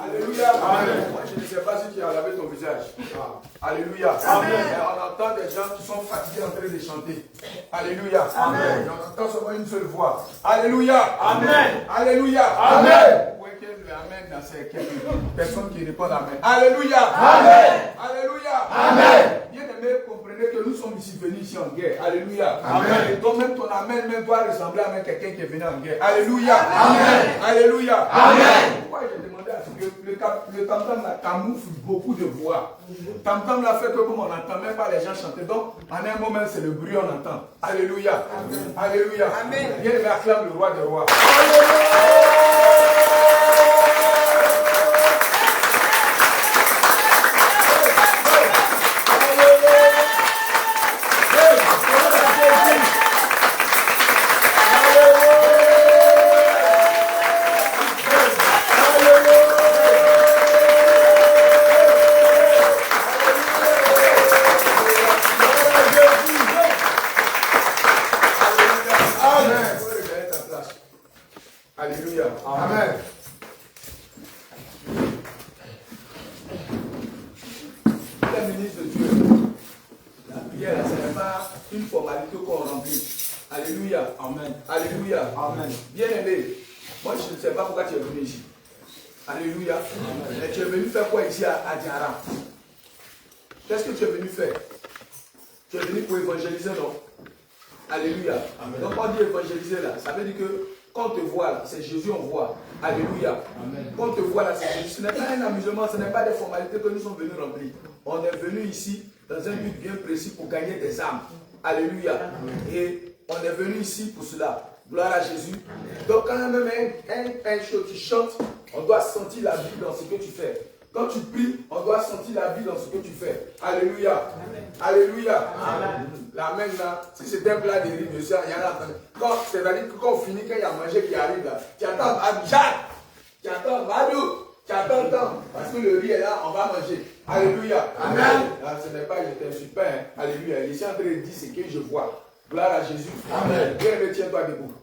Alléluia. Amen. Moi, je ne sais pas si tu as lavé ton visage. Alléluia. Amen. On entend des gens qui sont fatigués en train de chanter. Alléluia. Amen. Et on entend seulement une seule voix. Alléluia. Amen. Alléluia. Amen. Vous voyez que le Amen, là, c'est quelques personnes qui répondent Amen. Alléluia. Amen. Alléluia. Amen. Bien aimé, comprenez que nous sommes ici venus ici en guerre. Alléluia. Amen. Et donc même ton Amen même doit ressembler à quelqu'un qui est venu en guerre. Alléluia. Amen. Alléluia. Amen. Pourquoi j'ai demandé à ce que le tam-tam là camoufle beaucoup de voix. Tam-tam là fait que comme on n'entend même pas les gens chanter. Donc en un moment c'est le bruit on entend. Alléluia. Amen. Alléluia. Amen. Bien aimé, acclame le roi des rois. Alléluia. Amen. La ministre de Dieu, la prière, ce n'est pas une formalité qu'on remplit. Alléluia. Amen. Alléluia. Amen. Bien aimé, moi je ne sais pas pourquoi tu es venu ici. Alléluia. Amen. Mais tu es venu faire quoi ici à Diara? Qu'est-ce que tu es venu faire? Tu es venu pour évangéliser, non? Alléluia. Amen. Donc quand on dit évangéliser là, ça veut dire que quand on te voit là, c'est Jésus on voit. Alléluia. Amen. Quand on te voit là, c'est Jésus. Ce n'est pas un amusement, ce n'est pas des formalités que nous sommes venus remplir. On est venu ici dans un but bien précis pour gagner des âmes. Alléluia. Amen. Et on est venu ici pour cela. Gloire à Jésus. Amen. Donc quand même un show, tu chantes, on doit sentir la vie dans ce que tu fais. Quand tu pries, on doit sentir la vie dans ce que tu fais. Alléluia. Amen. Alléluia. Amen. L'amen là, si c'est un plat de riz, je sais, il y en a. C'est-à-dire que quand on finit, quand il y a mangé qui arrive là, tu attends Jacques, tu attends Badou, tu attends le temps. Parce que le riz est là, on va manger. Alléluia. Amen. Là, ce n'est pas, je t'insulte pas. Hein. Alléluia. Je suis en train de dire ce que je vois. Gloire à Jésus. Amen. Bien, tiens-toi debout.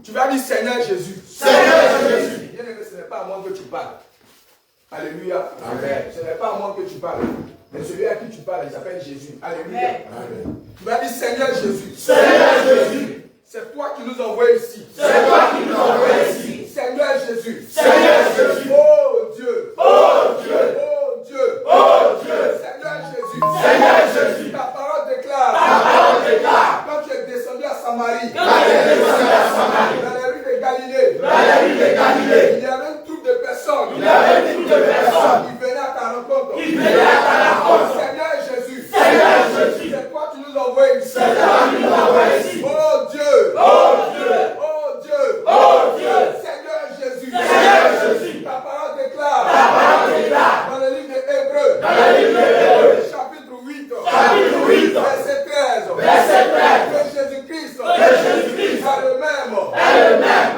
Tu vas dire Seigneur Jésus. Seigneur Jésus. Bien aimé, ce n'est pas à moi que tu parles. Alléluia. Amen. Ce n'est pas à moi que tu parles. Mais celui à qui tu parles, il s'appelle Jésus. Alléluia. Amen. Tu vas dire Seigneur Jésus. Seigneur Jésus. C'est toi qui nous envoies ici. C'est toi qui nous envoies ici. Seigneur Jésus. Seigneur Jésus. Oh Dieu. Oh Dieu. Oh Dieu. Oh Dieu. Seigneur Jésus. Seigneur Jésus. Ta parole déclare. Ta parole déclare. Quand tu es descendu à Samarie. Quand tu es descendu à Samarie. Dans les rues de Galilée. Dans les rues de Galilée. Il y avait une troupe de personnes. Il y avait une troupe de personnes. Qui venaient à ta rencontre. Qui venaient à ta rencontre. Seigneur Jésus. Seigneur Jésus. C'est toi qui nous envoies ici. C'est toi qui nous envoies ici. Oh Dieu. Oh Dieu. Oh Dieu. Oh Dieu. Seigneur Jésus. Seigneur Jésus. Ta parole déclare. Ta parole déclare. Dans le livre de Hébreux. Dans le livre de Hébreux. Chapitre 8. Chapitre 8. Verset 13. Verset 13. Que Jésus-Christ. Que Jésus-Christ. Est le même. Est le même.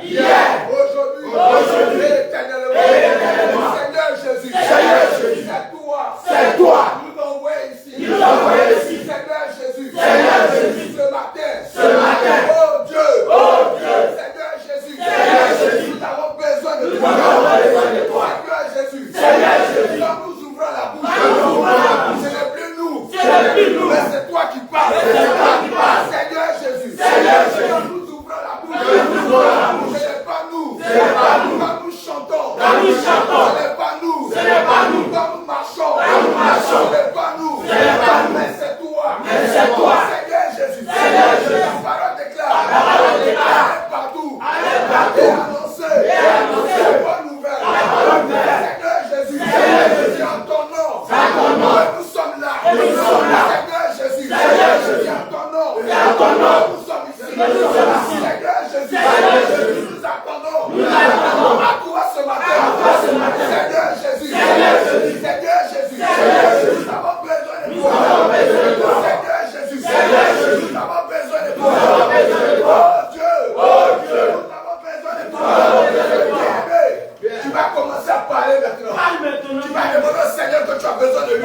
Hier. Aujourd'hui. Aujourd'hui. Et éternellement. Seigneur Jésus. Seigneur Jésus. C'est toi. C'est toi. Nous envoie ici. Nous envoie ici. Seigneur Jésus. Seigneur Jésus. Ce matin. Ce matin. Oh Dieu. Oh Dieu. Seigneur Jésus. Seigneur Jésus. Nous avons besoin de toi. Nous avons besoin de toi. Seigneur Jésus. Seigneur Jésus. Quand nous ouvrons la bouche. Nous ouvrons la bouche. Ce n'est plus nous. Ce n'est plus nous. Mais c'est toi qui parles. C'est toi qui parles. Seigneur Jésus. Seigneur Jésus. Quand nous ouvrons la bouche. Nous ouvrons la bouche. Ce n'est pas nous. Ce n'est pas nous. Quand nous chantons. Quand nous chantons. Ce n'est pas nous. Ce n'est pas nous. Quand nous marchons. Quand nous marchons. Ce n'est pas nous. Ce n'est pas nous. Mais c'est toi. Mais c'est toi. Seigneur Jésus. Seigneur Jésus. La parole déclare. La parole déclare. Allez partout. Allez partout. Et annoncer. Et annoncer. La bonne nouvelle. La bonne nouvelle. Seigneur Jésus. Seigneur Jésus. En ton nom. En ton nom. Nous sommes là. Nous sommes là. Seigneur Jésus. Seigneur Jésus. En ton nom. En ton nom. Nous sommes ici. Nous sommes ici. Seigneur Jésus. Seigneur Jésus. Nous attendons. Nous attendons. À toi ce matin. À toi ce matin. Seigneur Jésus. Seigneur Jésus. Seigneur Jésus. Seigneur Jésus. Nous avons besoin de toi. Nous avons besoin de toi. Seigneur Jésus. Seigneur Jésus. Nous avons besoin de toi. Nous avons besoin de toi. Oh Dieu. Oh Dieu. Nous avons besoin de toi. Nous avons besoin de toi. Tu vas commencer à parler maintenant. Tu vas demander au Seigneur que tu as besoin de lui.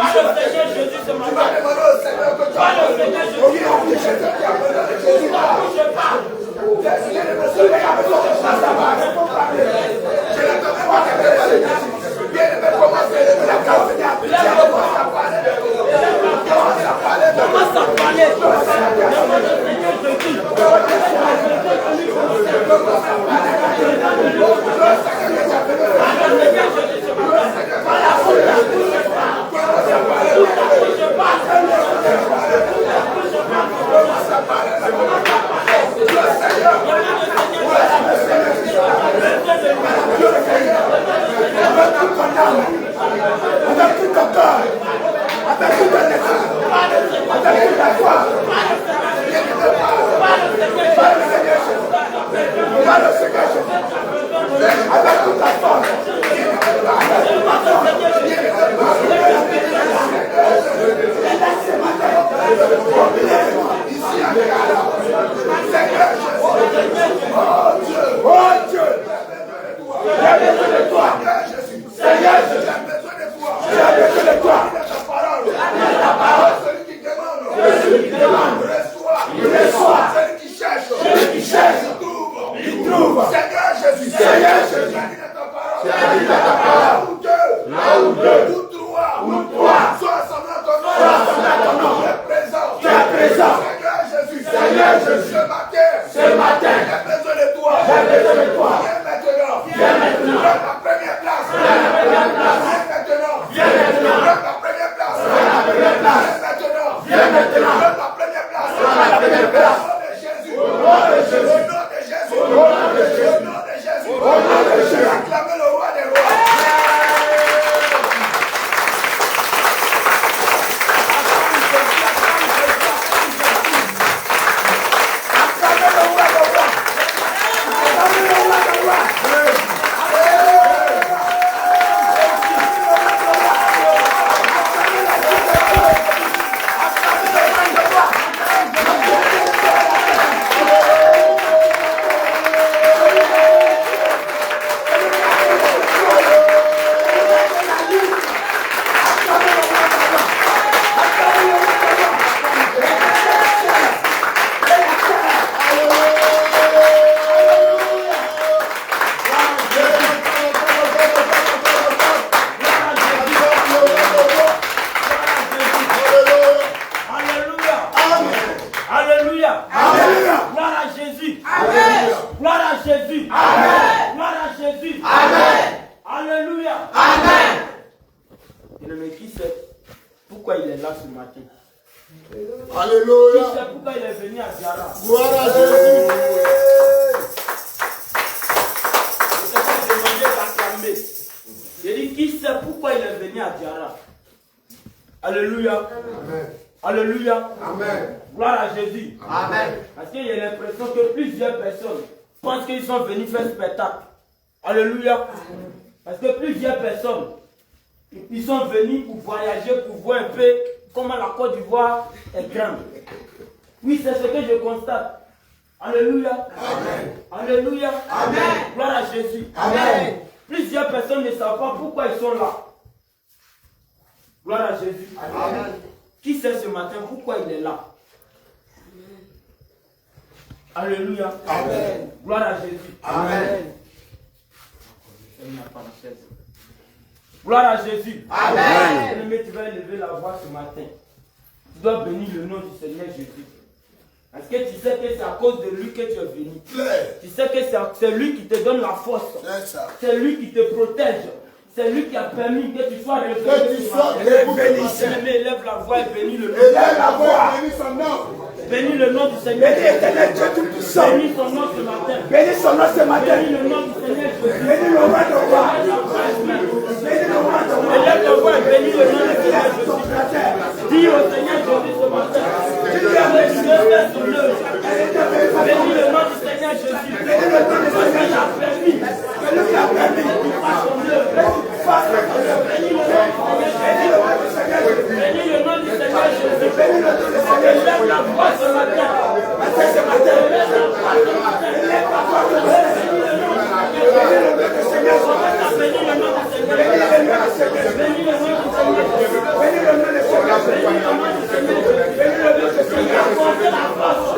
Alléluia. Parce que plusieurs personnes, ils sont venus pour voyager, pour voir un peu comment la Côte d'Ivoire est grande. Oui, c'est ce que je constate. Alléluia. Amen. Alléluia. Amen. Gloire à Jésus. Amen. Plusieurs personnes ne savent pas pourquoi ils sont là. Gloire à Jésus. Amen. Qui sait ce matin pourquoi il est là? Alléluia. Amen. Gloire à Jésus. Amen. Gloire à Jésus. Amen. Bien-aimé, tu vas élever la voix ce matin. Tu dois bénir le nom du Seigneur Jésus. Parce que tu sais que c'est à cause de lui que tu es venu. Tu sais que c'est lui qui te donne la force. C'est lui qui te protège. C'est lui qui a permis que tu sois révélé. Bien-aimé, élève la voix et bénis le nom. Élève la voix, bénis son nom. Bénis le nom du Seigneur. Bénis son nom ce matin. Bénis son nom ce matin. Bénis le nom du Seigneur. Bénis le roi de roi. Élève la voix et bénis le nom du Seigneur. Dis au Seigneur Jésus ce matin. Tu lui as béni de faire son œuvre. Bénis le nom du Seigneur Jésus. Bénis le nom du Seigneur. Il a permis. Il a permis qu'il fasse son œuvre. Bénis le nom du Seigneur. Bénis le nom du Seigneur Jésus. Bénis le nom du Seigneur. Élève la voix ce matin. Élève la voix ce matin. Élève la voix ce matin. Bénis le nom du Seigneur. Bénis le nom du Seigneur. Bénis le nom du Seigneur. Bénis le nom du Seigneur. Bénis le nom du Seigneur. Bénis le nom du Seigneur. Bénis le nom du Seigneur. Accorde la force.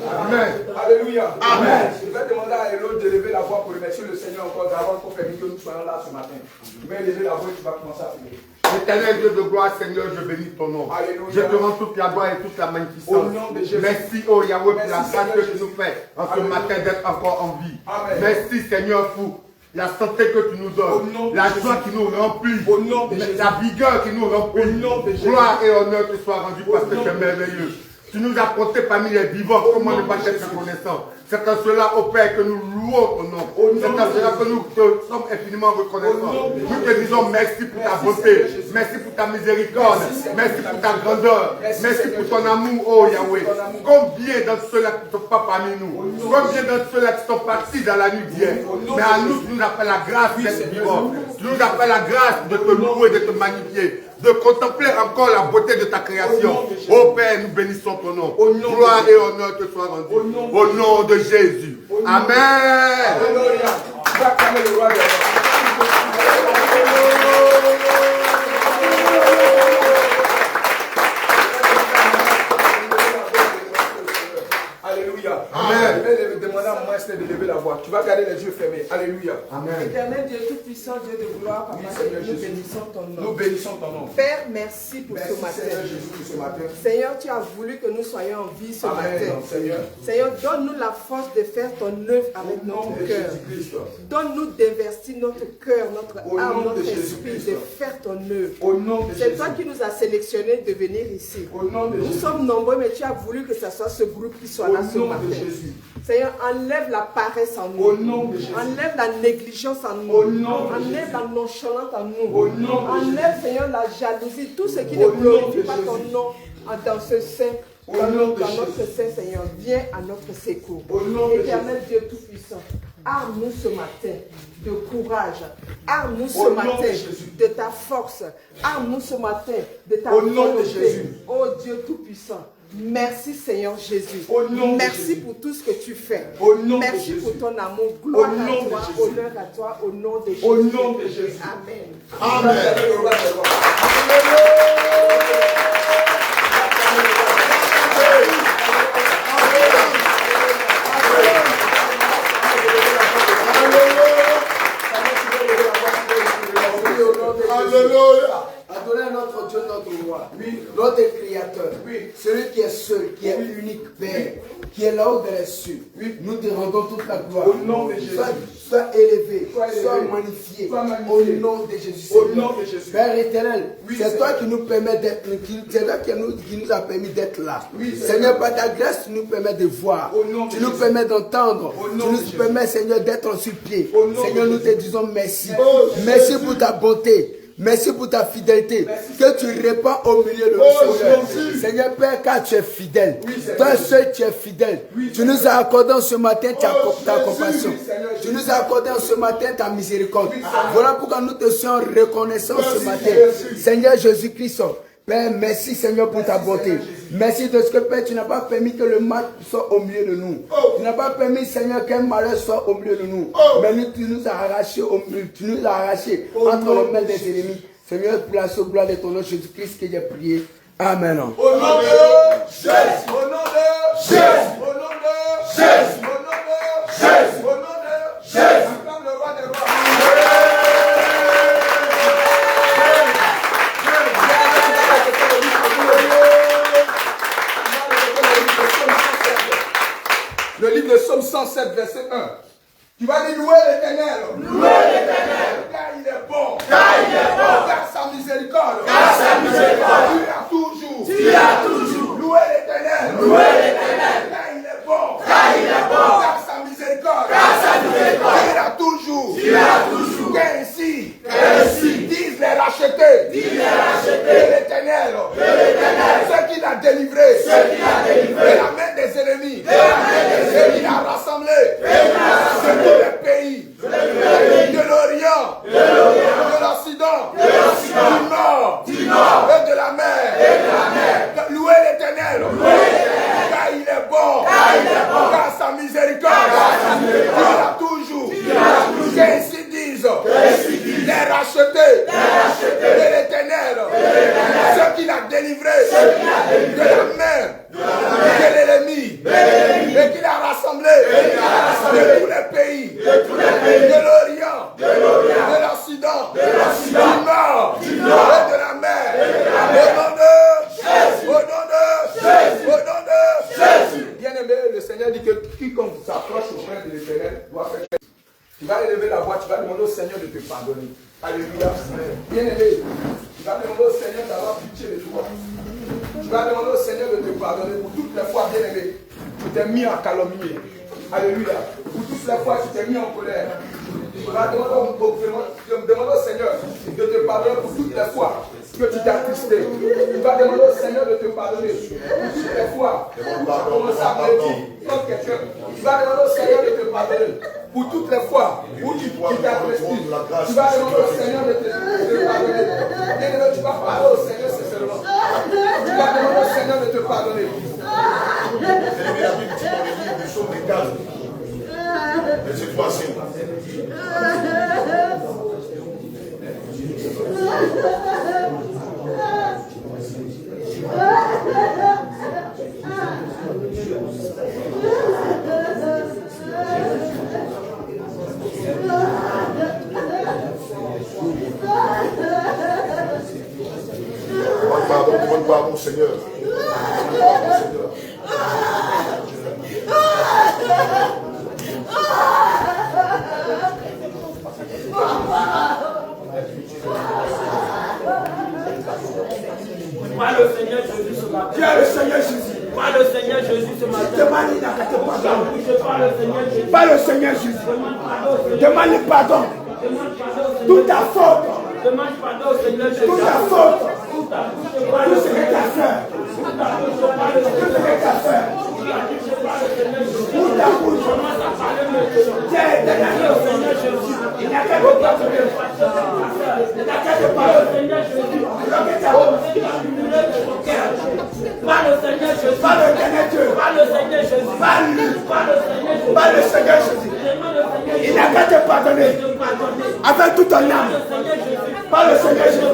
Alléluia. Amen. Je vais demander à Hello de lever la voix pour remercier le Seigneur encore d'avant pour permettre que nous soyons là ce matin. Je vais lever la voix et tu vas commencer à prier. Éternel Dieu de gloire, Seigneur, je bénis ton nom. Alléluia. Je te rends toute la gloire et toute la magnificence. Merci, oh Yahweh, pour la grâce que tu nous fais en ce matin d'être encore en vie. Amen. Merci, Seigneur, pour la santé que tu nous donnes, la joie qui nous remplit, la vigueur qui nous remplit. Gloire et honneur te soient rendus parce que tu es merveilleux. Tu nous as comptés parmi les vivants. Comment ne pas être reconnaissant? C'est en cela, ô Père, que nous louons ton nom. C'est en cela que nous te sommes infiniment reconnaissants. Nous te disons merci pour ta bonté. Merci pour ta miséricorde. Merci pour ta grandeur. Merci pour ton amour, ô Yahweh. Combien d'entre ceux-là qui ne sont pas parmi nous? Combien d'entre ceux-là qui sont partis dans la nuit d'hier? Mais à nous, tu nous appelles la grâce d'être vivant. Tu nous appelles la grâce de te louer, de te magnifier, de contempler encore la beauté de ta création. Ô Père, nous bénissons ton nom. Gloire et honneur te soient rendus. Au nom de Jésus. Amen. Alléluia. Tu vas calmer le roi de Alléluia. Amen. Je vais demander à moi de lever la voix. Tu vas garder les yeux fermés. Alléluia. Amen. Éternel Dieu tout-puissant, Dieu de gloire, Papa, nous bénissons ton nom. Nous bénissons ton nom. Père, merci pour Merci ce matin. Seigneur Jésus pour ce matin. Seigneur, tu as voulu que nous soyons en vie ce Amen. matin. Seigneur. Seigneur, donne-nous la force de faire ton œuvre avec Au nom notre de cœur. Jésus-Christ. Donne-nous d'investir notre cœur, notre Au âme, nom de notre esprit, Jésus-Christ. de faire ton œuvre. Au nom de C'est Jésus. toi qui nous as sélectionnés de venir ici. Au nom de Nous Jésus. sommes nombreux, mais tu as voulu que ce soit ce groupe qui soit Au là ce nom matin. de Jésus. Seigneur, enlève la paresse en nous. Au nom de Jésus. Enlève la négligence en nous. Au nom de Enlève Jésus. la nonchalance en nous. Au nom de Enlève, Seigneur, la jalousie, tout ce qui Au ne nom glorifie de pas ton Jésus. nom dans ce sein. Au nom de Dans notre Jésus. sein, Seigneur, viens à notre secours. Au nom de Éternel Dieu Tout-Puissant, arme-nous ce matin de courage. Arme-nous ce Au nom matin de Jésus. de ta force. Arme-nous ce matin de ta Au nom de volonté. Jésus. Oh Dieu Tout-Puissant. Merci Seigneur Jésus. Au nom de Merci Jésus. pour tout ce que tu fais. Au nom de Merci Jésus. pour ton amour. Gloire Au nom à de toi, Jésus. honneur à toi, au nom de Jésus. Au nom de Jésus. Amen. Amen. Le roi des rois. Alléluia. Adorez notre Dieu, notre roi, Oui. notre créateur, Oui. celui qui est seul, qui est unique, Père, qui est là-haut dans les cieux. Oui. Nous te rendons toute la gloire. Au nom de Jésus. Sois élevé, Sois élevé. sois magnifié, Sois magnifié. au nom de Jésus. Au Seigneur. nom de Jésus. Père éternel, Oui, c'est toi Seigneur. qui nous permet d'être, c'est toi qui nous a permis d'être là. Oui, Seigneur. Seigneur, par ta grâce, tu nous permets de voir, Au nom de tu nous Jésus. permets d'entendre, Au tu nom de nous Jésus. permets, Seigneur, d'être sur pied. Au nom Seigneur, de nous te Jésus. disons merci. Oh, Merci pour ta bonté. Merci pour ta fidélité que tu répands au milieu de nous, Seigneur. Seigneur Père, car tu es fidèle. Toi seul, tu es fidèle. Tu nous as accordé ce matin ta compassion. Tu nous as accordé ce matin ta miséricorde. Voilà pourquoi nous te sommes reconnaissants ce matin. Seigneur Jésus-Christ, Père, merci Seigneur pour ta bonté. Merci de ce que Père, tu n'as pas permis que le mal soit au milieu de nous. Tu n'as pas permis Seigneur qu'un malheur soit au milieu de nous. Mais tu nous as arrachés entre les mains des ennemis. Seigneur, pour la seule gloire de ton nom Jésus-Christ que j'ai prié. Amen. Au nom de Jésus. Au nom de Jésus. Au nom de Jésus. Au nom de Jésus. Au nom de Jésus. Acclame le roi des rois. Le livre de Psaume 107, verset 1. Tu vas dire louer l'Éternel. Louer l'Éternel. Car il est bon. Car il est bon. Car sa miséricorde. Car sa miséricorde. Tu as toujours. Tu as toujours. Louer l'Éternel. Louer l'Éternel. Car il est bon. Car il est bon. Car sa miséricorde. Car sa miséricorde. Tu as toujours. Tu as toujours. Qu'ainsi. Qu'ainsi. Disent les rachetés. Disent les rachetés. De l'Éternel. De l'Éternel. Ceux qu'il a délivrés. Ceux qu'il a délivrés. De la main des ennemis. De la main des ennemis. Il a rassemblé. De tous les pays. De l'Orient. De l'Occident. Du Nord. Et de la mer. Louez l'Éternel. Car il est bon. Car sa miséricorde. Il a toujours. Qu'ainsi disent les rachetés de l'Éternel. Ceux qu'il a délivrés de la main de l'ennemi. Et qu'il a rassemblé de tous les pays. De l'Orient. De l'Occident. Du Nord. Et de la mer. Au nom de Jésus. Au nom de Jésus. Au nom de Jésus. Bien-aimé, le Seigneur dit que quiconque s'approche auprès de l'Éternel doit faire. Tu vas élever la voix, tu vas demander au Seigneur de te pardonner. Alléluia. Bien-aimé, tu vas demander au Seigneur d'avoir pitié de toi. Tu vas demander au Seigneur de te pardonner pour toutes les fois, bien-aimé, tu t'es mis à calomnier. Alléluia. Pour toutes les fois, tu t'es mis en colère. Tu vas demander au Seigneur de te pardonner pour toutes les fois que tu t'es attristé. Tu vas demander au Seigneur de te pardonner pour toutes les fois où tu as commencé à mentir comme quelqu'un. Tu vas demander au Seigneur de te pardonner pour toutes les fois où tu t'es attristé. Tu vas demander au Seigneur de te pardonner. Bien-aimé, tu vas parler au Seigneur sincèrement. Tu vas demander au Seigneur de te pardonner. Mais c'est toi, c'est demande pardon, Seigneur. Moi le Seigneur Jésus ce matin. Viens le Seigneur Jésus. Moi le Seigneur Jésus ce matin. Demande pardon. Je parle au Seigneur Jésus. Pas le Seigneur Jésus. Demande pardon. Toute ta faute. Demande pardon au Seigneur Jésus. Toute ta faute. Tout ce que tu as fait. Tout ce que tu as fait. Toute ta bouche. Tiens, éternel au Seigneur Jésus. Il n'y a qu'à te pardonner. Il n'y a qu'à te pardonner. Pas le Seigneur Jésus. Pas le Seigneur Dieu. Pas le Seigneur Jésus. Pas lui. Pas le Seigneur Jésus. Pas le Seigneur Jésus. Il n'y a qu'à te pardonner. Avec toute ton âme. Pas le Seigneur Jésus. Te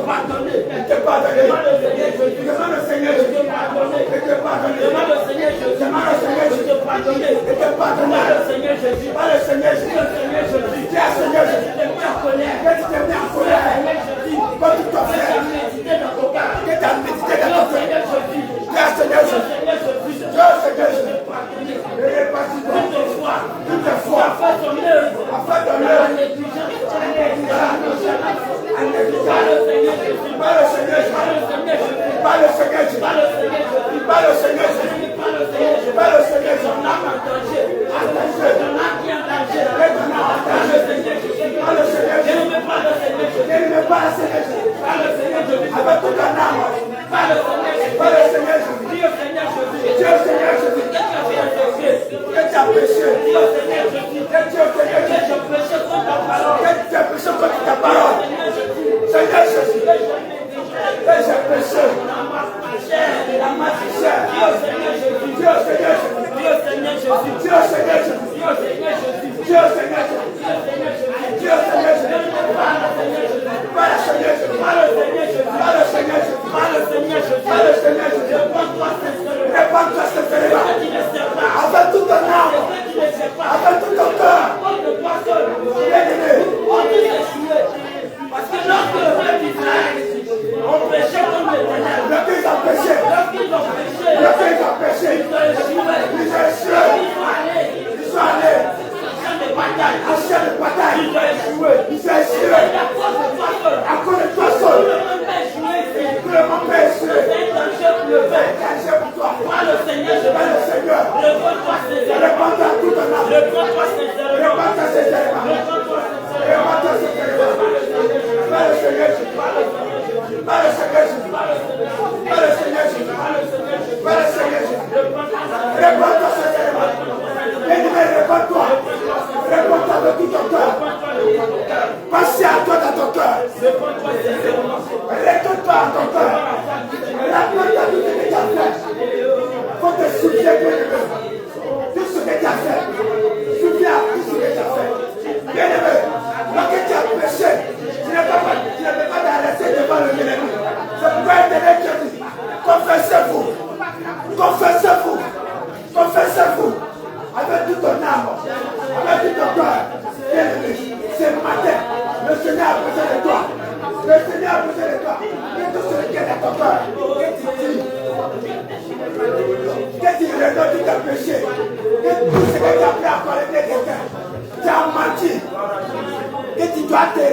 pardonner. Demande le Seigneur Jésus. Et te pardonner. Demande au Seigneur Jésus. Demande le Seigneur Jésus. de te pardonner. Et te pardonner. Pas le Seigneur Jésus. Pas le Seigneur Jésus. Le Seigneur Jésus. Dis à Seigneur Jésus. Tu t'es mis en colère. Que tu t'es mis en colère. Quand tu t'en fais. Tu as médité dans ton cœur. Que tu as médité dans ton cœur. Seigneur Jésus. Dis à Seigneur Jésus. Seigneur Jésus. Dis à Seigneur Jésus. Et répartis Toutefois, toutefois. afin ton œuvre. Afin ton La œuvre. négligence. La nonchalance. En négligence. Pas le Seigneur Jésus. Pas le Seigneur Jésus. Pas le Seigneur Jésus. Pas le Seigneur Jésus. Pas le Seigneur Pas le Seigneur Jésus. Jésus. Pas le Seigneur Jésus. Pas le Seigneur Jésus. Ton âme en danger. Attaché. Ton âme qui est en danger. Et ton âme en danger. Pas le Seigneur Jésus. Pas le Seigneur Jésus. Ne pas le Seigneur Jésus. Ne pas le Seigneur Jésus. péché contre ta parole. Seigneur Jésus. Et j'ai péché. La masse chair. Dieu Seigneur Jésus. Dieu Seigneur Jésus. Dieu Seigneur Jésus. Dieu Seigneur Jésus. Dieu Seigneur Jésus. Dieu Seigneur Jésus. Dieu Seigneur Jésus. Par le Seigneur Jésus. Par le Seigneur Jésus. Par le Seigneur Jésus. Par le Seigneur Jésus. Par le Seigneur Jésus. Répands-toi sincèrement. Avec tout ton âme. Avec tout ton cœur. Bien-aimé. Parce que lorsque le peuple d'Israël ont péché contre l'Éternel, Lorsqu'ils ont péché, lorsqu'ils ont péché, ils ont échoué. Ils sont allés. En chien de bataille. ils ont échoué. Ils ont échoué. À cause de toi seul. Tout le monde peut échouer. C'est un danger pour toi. Moi, le Seigneur, je Par le Seigneur. réponds-toi sincèrement. Répands-toi tout ton âme. Réponds-toi sincèrement. Répands-toi sincèrement. Réponds-toi sincèrement. Répands-toi sincèrement. Par le Seigneur Jésus. Par le Seigneur Jésus. Par le Seigneur Jésus. Par le Seigneur Jésus. Répands-toi sincèrement. Bien-aimé, répands-toi. Répands-toi de tout ton cœur. Passe à toi dans ton cœur. Retourne-toi à ton cœur. Rappelle-toi tout ce que tu as fait. Faut te souvenir, bien-aimé. Tout ce que tu as fait. Souviens tout ce que tu as fait. Bien-aimé, lorsque tu as péché, tu ne peux pas t'arrêter devant le ennemi. C'est pourquoi l'Éternel te dit, confessez-vous. Confessez-vous. Confessez-vous. Avec tout ton âme. Avec tout ton cœur. Bien-aimé, ce matin, le Seigneur a besoin de toi. Le Seigneur a besoin de toi. Et tout ce qui est dans ton cœur. Que tu redonnes tout tes péchés. Que tout ce que tu as fait à parler de quelqu'un. Tu as menti. Que tu dois te.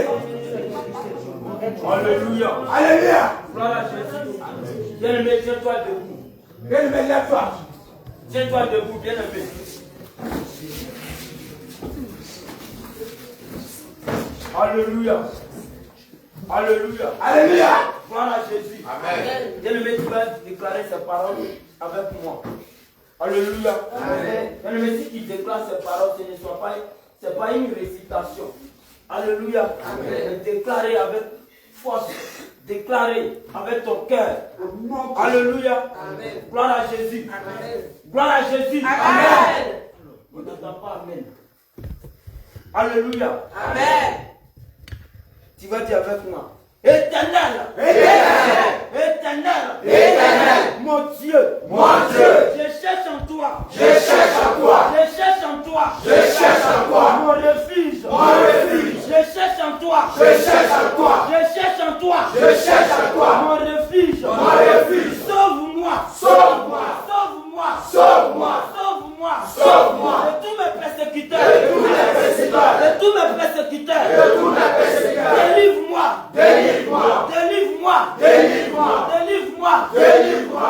Alléluia. Alléluia. Gloire à Jésus. Bien-aimé, tiens-toi debout. Bien-aimé, lève-toi. Tiens-toi debout, bien-aimé. Alléluia. Alléluia. Alléluia. Gloire à Jésus. Amen. Bien-aimé, tu vas déclarer ces paroles avec moi. Alléluia. Amen. Bien-aimé, si tu déclares ces paroles, ce n'est pas une récitation. Alléluia. Amen. Mais déclarer avec force. Déclarer avec ton cœur. Alléluia. Amen. Gloire à Jésus. Amen. Gloire à Jésus. Amen. On n'entend pas Amen. Alléluia. Amen. Tu vas dire avec moi. Éternel. Éternel. Éternel. Éternel. Mon Dieu. Mon Dieu. Je cherche en toi. Je cherche en toi. Je cherche en toi. Je cherche en toi. Mon refuge. Mon refuge. Je cherche en toi. Je cherche en toi. Je cherche en toi. Je cherche en toi. Mon refuge. Mon refuge. Sauve-moi. Sauve-moi. Sauve-moi. Sauve-moi. Sauve-moi. Sauve-moi. De tous mes persécuteurs. De tous mes persécuteurs. De tous mes persécuteurs. De tous mes persécuteurs. Délivre-moi. Délivre-moi. Délivre-moi. Délivre-moi. Délivre-moi. Délivre-moi.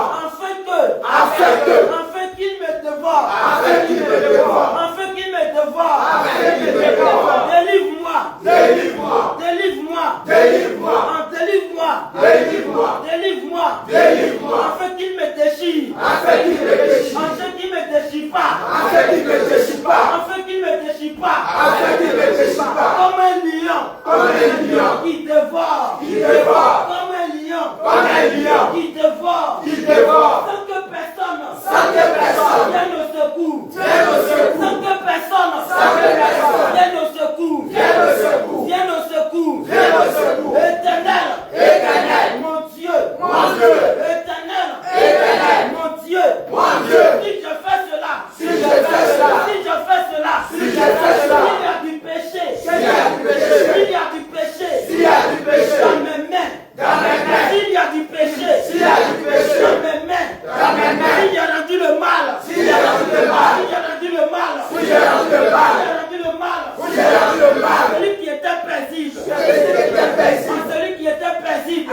Afin qu'il me dévore. Afin qu'il me dévore. Afin qu'il me dévore. Afin qu'il me dévore. Délivre-moi. Délivre-moi. Délivre-moi. Délivre-moi. Délivre-moi. Délivre-moi. Délivre-moi. Délivre-moi. Afin qu'il me déchire. Afin qu'il me déchire. Afin qu'il me déchire pas. Afin qu'il me déchire pas. Afin qu'il me déchire pas. Afin qu'il me déchire pas. Comme un lion. Comme un lion. Qui dévore. Qui dévore. Comme un lion. Comme un lion. Qui dévore. Qui dévore. Sans que personne. Sans que personne. Vienne au secours. Vienne au secours. Sans que personne. Sans que personne. Vienne au secours. Vienne au secours. Vienne au secours. Vienne au secours. Éternel. Éternel. Mon Dieu. Mon Dieu. Éternel. Éternel. Mon Dieu. Mon Dieu. Si je fais cela. Si je fais cela. Si je fais cela. Si je fais cela. S'il y a du péché. S'il y a du péché. S'il y a du péché. S'il y a du péché. Dans mes mains. Dans mes mains. S'il y a du péché. S'il y a du péché. Dans mes mains. Dans mes mains. S'il y a rendu le mal. S'il y a rendu le mal. S'il y a rendu le mal. S'il y a rendu le mal. S'il y a rendu le mal. S'il y a rendu le mal. Celui qui était paisible. Celui qui était paisible.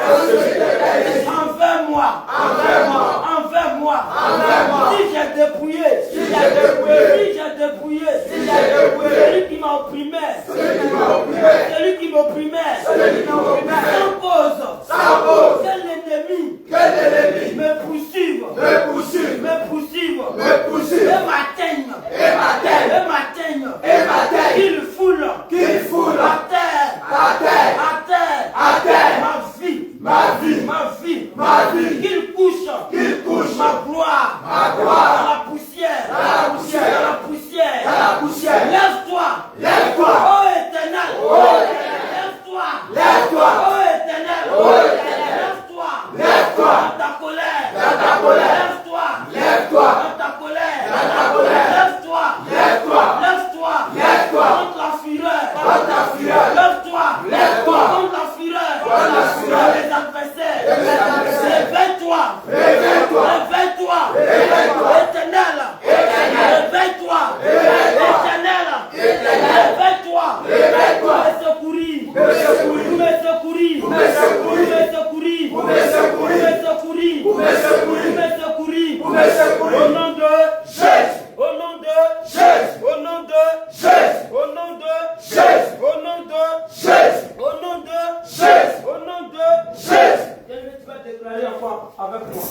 Envers moi. Envers moi. Envers moi. Envers moi. Si j'ai dépouillé. Si j'ai dépouillé. Si j'ai dépouillé. Si j'ai dépouillé. Celui qui m'a opprimé. Celui qui m'a opprimé. Celui qui m'opprimait. Celui qui m'opprimait. Sans cause. Sans cause. Que l'ennemi. Que l'ennemi. Me poursuive. Me poursuive. Me poursuive. Me poursuive. Et m'atteigne. Et m'atteigne. Et m'atteigne. Et m'atteigne. Qu'il foule. Qu'il foule. À terre. avec moi.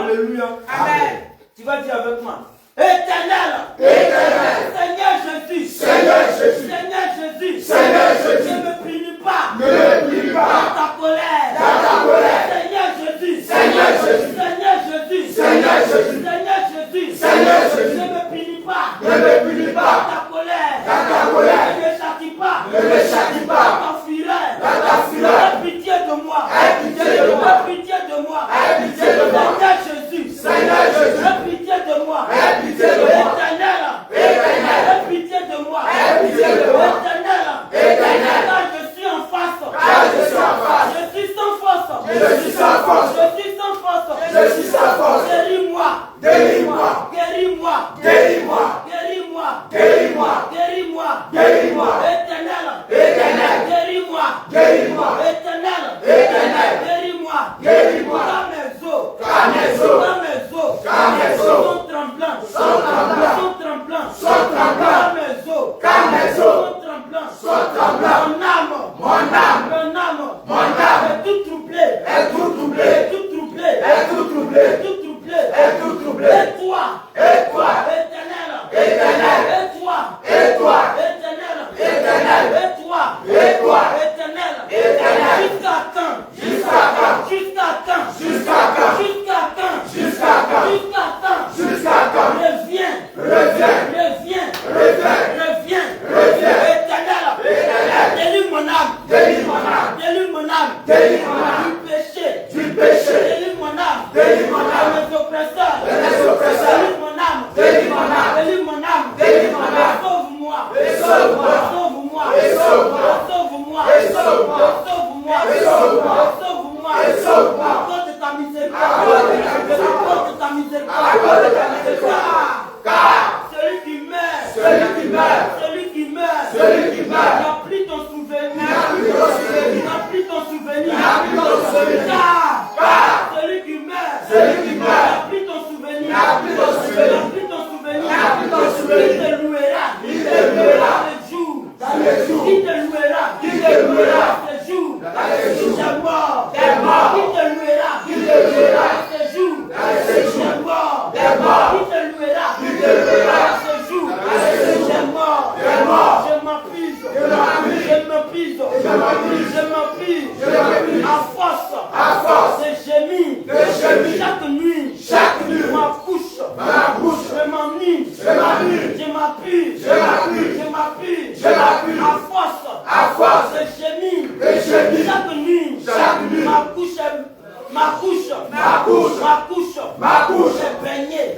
Alléluia. Amen. Tu vas dire avec moi. Éternel. Éternel. Seigneur Jésus. Seigneur Jésus. Seigneur Jésus. Seigneur Jésus. Ne me punis pas. Ne me punis pas. Dans ta colère. Dans ta colère. Seigneur Jésus. Seigneur Jésus. Seigneur Jésus. Seigneur Jésus. Seigneur Jésus. Seigneur Jésus. Ne me punis pas. Ne me punis pas. Dans ta colère. Dans ta colère. Ne me châtie pas. Ne me châtie pas. Dans ta fureur. Dans ta fureur. Aie pitié de moi. Aie pitié de moi. Aie pitié de moi. Aie pitié de moi. Seigneur Jésus. Seigneur Jésus. Aie pitié de moi. Aie pitié de moi. Éternel. Éternel. Aie pitié de moi. Aie pitié de moi. Éternel. Éternel. Car je suis en face. Car je suis en face. Je suis sans force. Je suis sans force. Je suis sans force. Je suis sans force. Guéris-moi. Guéris-moi. Guéris-moi. Guéris-moi. Guéris-moi. Guéris-moi. Guéris-moi. Guéris-moi. Éternel. Éternel. Guéris-moi. Guéris-moi. Éternel. Éternel. Guéris-moi. Guéris-moi. Car mes os. Car mes os. Car mes os. Car mes os. Sont tremblants. Sont tremblants. Sont tremblants. Sont tremblants. Car mes os. Car mes os. Sont tremblants. Sont tremblants. Mon âme. Mon âme. Mon âme. Mon âme. Est tout troublé. Est tout troublé. Est tout troublé. Est tout troublé. Est tout troublé. Est tout troublé. Et toi. Et toi. Éternel. Éternel. Et toi. Et toi. Éternel. Éternel. Et toi. Et toi. Éternel. Éternel. Jusqu'à quand. Jusqu'à quand. Jusqu'à quand. Jusqu'à quand. Jusqu'à quand. Jusqu'à quand. Jusqu'à quand. Jusqu'à quand. Reviens. Reviens. Reviens. Reviens. Reviens. Reviens. Éternel. Éternel. Délivre mon âme. Délivre mon âme. Délivre mon âme. Délivre mon âme. Du péché. Du péché. Délivre mon âme. Délivre mon âme. Des oppresseurs. Des oppresseurs. Délivre mon âme. Délivre mon âme. Délivre mon âme. Délivre mon âme. Sauve-moi. Sauve-moi. Sauve-moi. Sauve-moi. Sauve-moi. Sauve-moi. Sauve-moi. Sauve-moi. Sauve-moi. Sauve-moi. À cause de ta miséricorde. À cause de ta miséricorde. À cause de ta miséricorde. Car celui qui meurt. Celui qui meurt. Celui qui meurt. Celui qui meurt. N'a plus ton souvenir. N'a plus ton souvenir. N'a plus ton souvenir. N'a plus ton souvenir. Car celui qui meurt. Celui qui meurt. N'a plus ton souvenir. N'a plus ton souvenir. N'a plus ton souvenir. N'a plus ton souvenir. Il te louera. Il te louera. Dans les jours. Dans les jours. Il te louera. Il te louera. Dans les jours. Dans les jours. T'es mort. T'es mort. Il te louera. Il te louera. Dans les jours. Dans les jours. T'es mort. T'es mort. Il te louera. Il te louera. Dans les jours. Dans les jours. T'es mort. T'es mort. Je m'appuie. Je m'appuie. Je m'appuie. Je m'appuie. Je m'appuie. Je m'appuie. À force. À force. De gémir. De gémir. Chaque nuit. Chaque nuit. Ma couche. Ma couche. Je m'ennuie. Je m'ennuie. Je m'appuie. Je m'appuie. Je m'appuie. Je m'appuie. À force. À force. De gémir. De gémir. Chaque nuit. Chaque nuit. Ma couche. Ma couche, ma couche, ma couche, ma couche est baignée,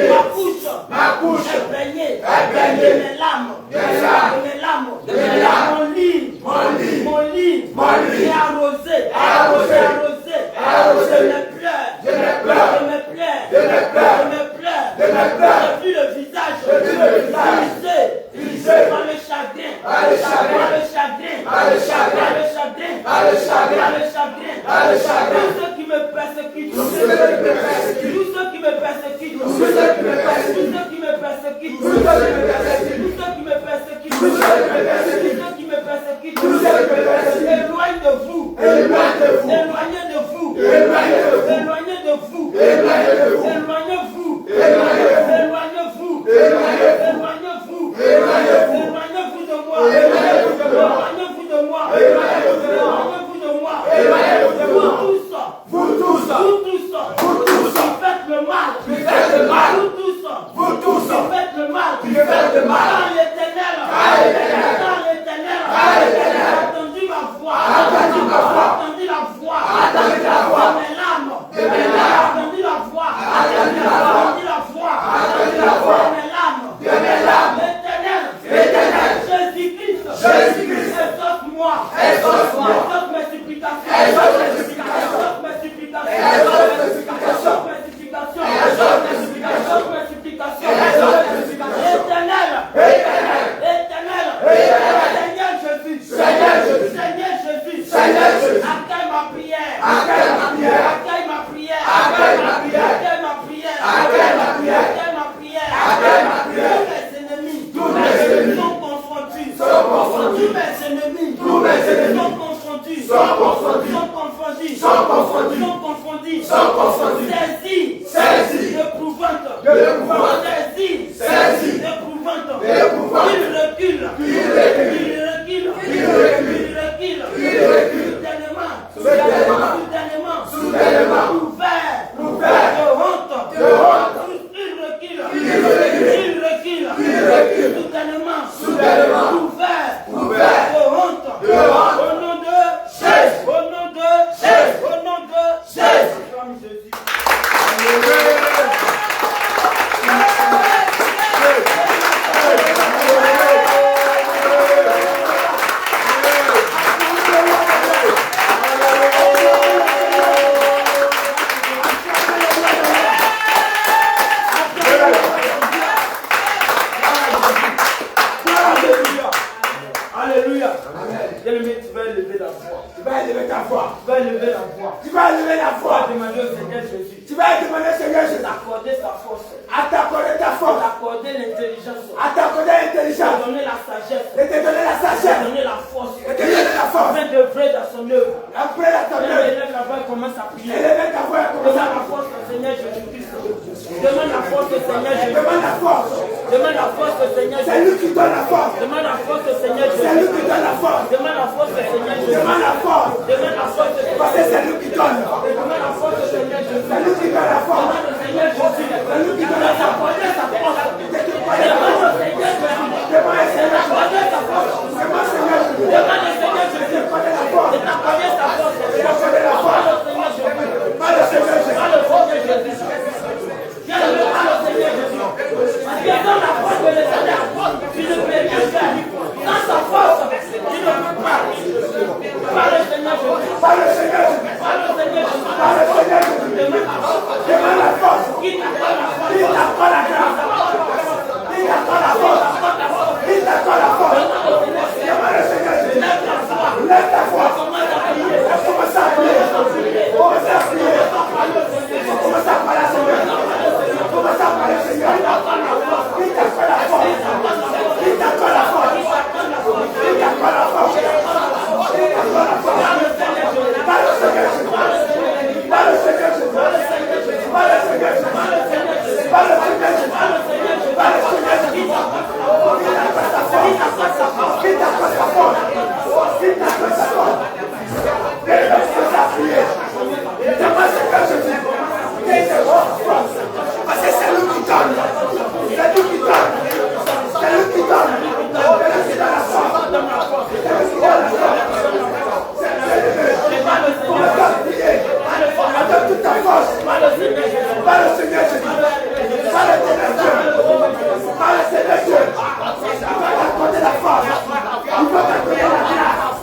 ma couche, ma couche est baignée, de mes larmes, de mes larmes, de mes larmes, mon lit, mon lit, mon lit, mon lit est arrosé, arrosé, arrosé, arrosé de mes pleurs, de mes pleurs, de mes pleurs, de mes pleurs, de mes pleurs, de mes pleurs. J'ai vu le visage, brisé par le chagrin, par le chagrin, par le chagrin, par le chagrin, par le chagrin, par le chagrin, par le chagrin, par le chagrin. Tous ceux qui me persécutent, tous ceux qui me persécutent, tous ceux qui me persécutent, tous ceux qui me persécutent, tous ceux qui me persécutent, tous ceux qui me persécutent, tous ceux qui me persécutent, tous ceux qui me persécutent, éloignez de vous, éloignez de vous, éloignez de vous, éloignez de vous, éloignez-vous, éloignez-vous, éloignez-vous, éloignez-vous, éloignez-vous de moi, éloignez-vous de moi, éloignez-vous de moi, éloignez-vous de moi, éloignez-vous de moi, vous tous, qui faites le mal, vous tous, qui faites le mal, dans l'éternel, entendu ma voix, entendu la voix, de mes larmes, entendu la voix, entendu la voix, de mes larmes, l'éternel, Jésus-Christ, exauce-moi, exauce mes supplications, Seigneur Jésus, accueille ma prière, accueille ma prière, tous mes ennemis sont confondus, tous mes ennemis sont confondus, sont confondus. Saisis l'épouvante. Saisis l'épouvante. Il recule. Soudainement. Ouvert. De honte. Il recule. Soudainement. Ouvert. De honte. Au nom de Jésus. Alléluia. Bien-aimé, tu vas élever la voix. Tu vas élever la voix. Tu vas demander au Seigneur Jésus. D'accorder sa force. D'accorder l'intelligence. De donner la sagesse. De donner la force. Afin d'œuvrer dans son œuvre. Élève la voix et commence à prier. Demande la force au Seigneur Jésus-Christ. Demande la force au Seigneur Jésus. Demande la force au Seigneur Jésus. C'est lui qui donne la force. Demande la force au Seigneur Jésus. C'est lui qui donne la force. Demande la force au Seigneur Jésus. Demande la force. Demande la force au Seigneur Parce que c'est lui qui donne. Demande la force au Seigneur Jésus. C'est lui qui donne la force. Demande au Seigneur Jésus. C'est lui qui donne la force. Accorder sa force. Demande au Seigneur Jésus. Accorder sa force. Demande au Seigneur Jésus. Demande au Seigneur Jésus. Accorder la force. Accorder sa force. Accorder la force. Parle au Seigneur Jésus. Parle au Seigneur Jésus. Parle au Seigneur Jésus. Viens le parle au Seigneur Jésus. Parce que dans la force de l'Éternel, tu ne peux rien faire. Dans sa force, tu ne peux pas. Parle au Seigneur Jésus. Parle au Seigneur Jésus. Parle au Seigneur Jésus. Parle au Seigneur Jésus. Demande la force. Qui t'accorde la force. Il t'accorde la grâce. Il t'accorde la force. Il t'accorde la force. Demande au Seigneur Jésus. Lève ta foi. Commence à prier. Commence à prier. Commence à prier. Commence à parler au Seigneur. Commence à parler au Seigneur. Il t'accorde la force. Il t'accorde la force. Il t'accorde la force. Il t'accorde la force. Il t'accorde la force. Parle au Seigneur Jésus. Parle au Seigneur Jésus. Parle au Seigneur Jésus. Parle au Seigneur Jésus. Parle au Seigneur Jésus. Parle au Seigneur Jésus. Il t'accorde sa force. Il t'accorde sa force. Il t'accorde sa force. Il t'accorde sa force. Commence à prier. Demande au Seigneur Jésus. Qu'il te rende force. Parce que c'est lui qui donne. C'est lui qui donne. C'est lui qui donne. C'est lui qui donne la force. C'est lui qui donne la force. Commence à prier. Avec toute ta force. Parle au Seigneur Jésus. Parle au Seigneur Dieu. Parle au Seigneur Dieu. Il va t'accorder la force. Il va t'accorder la grâce.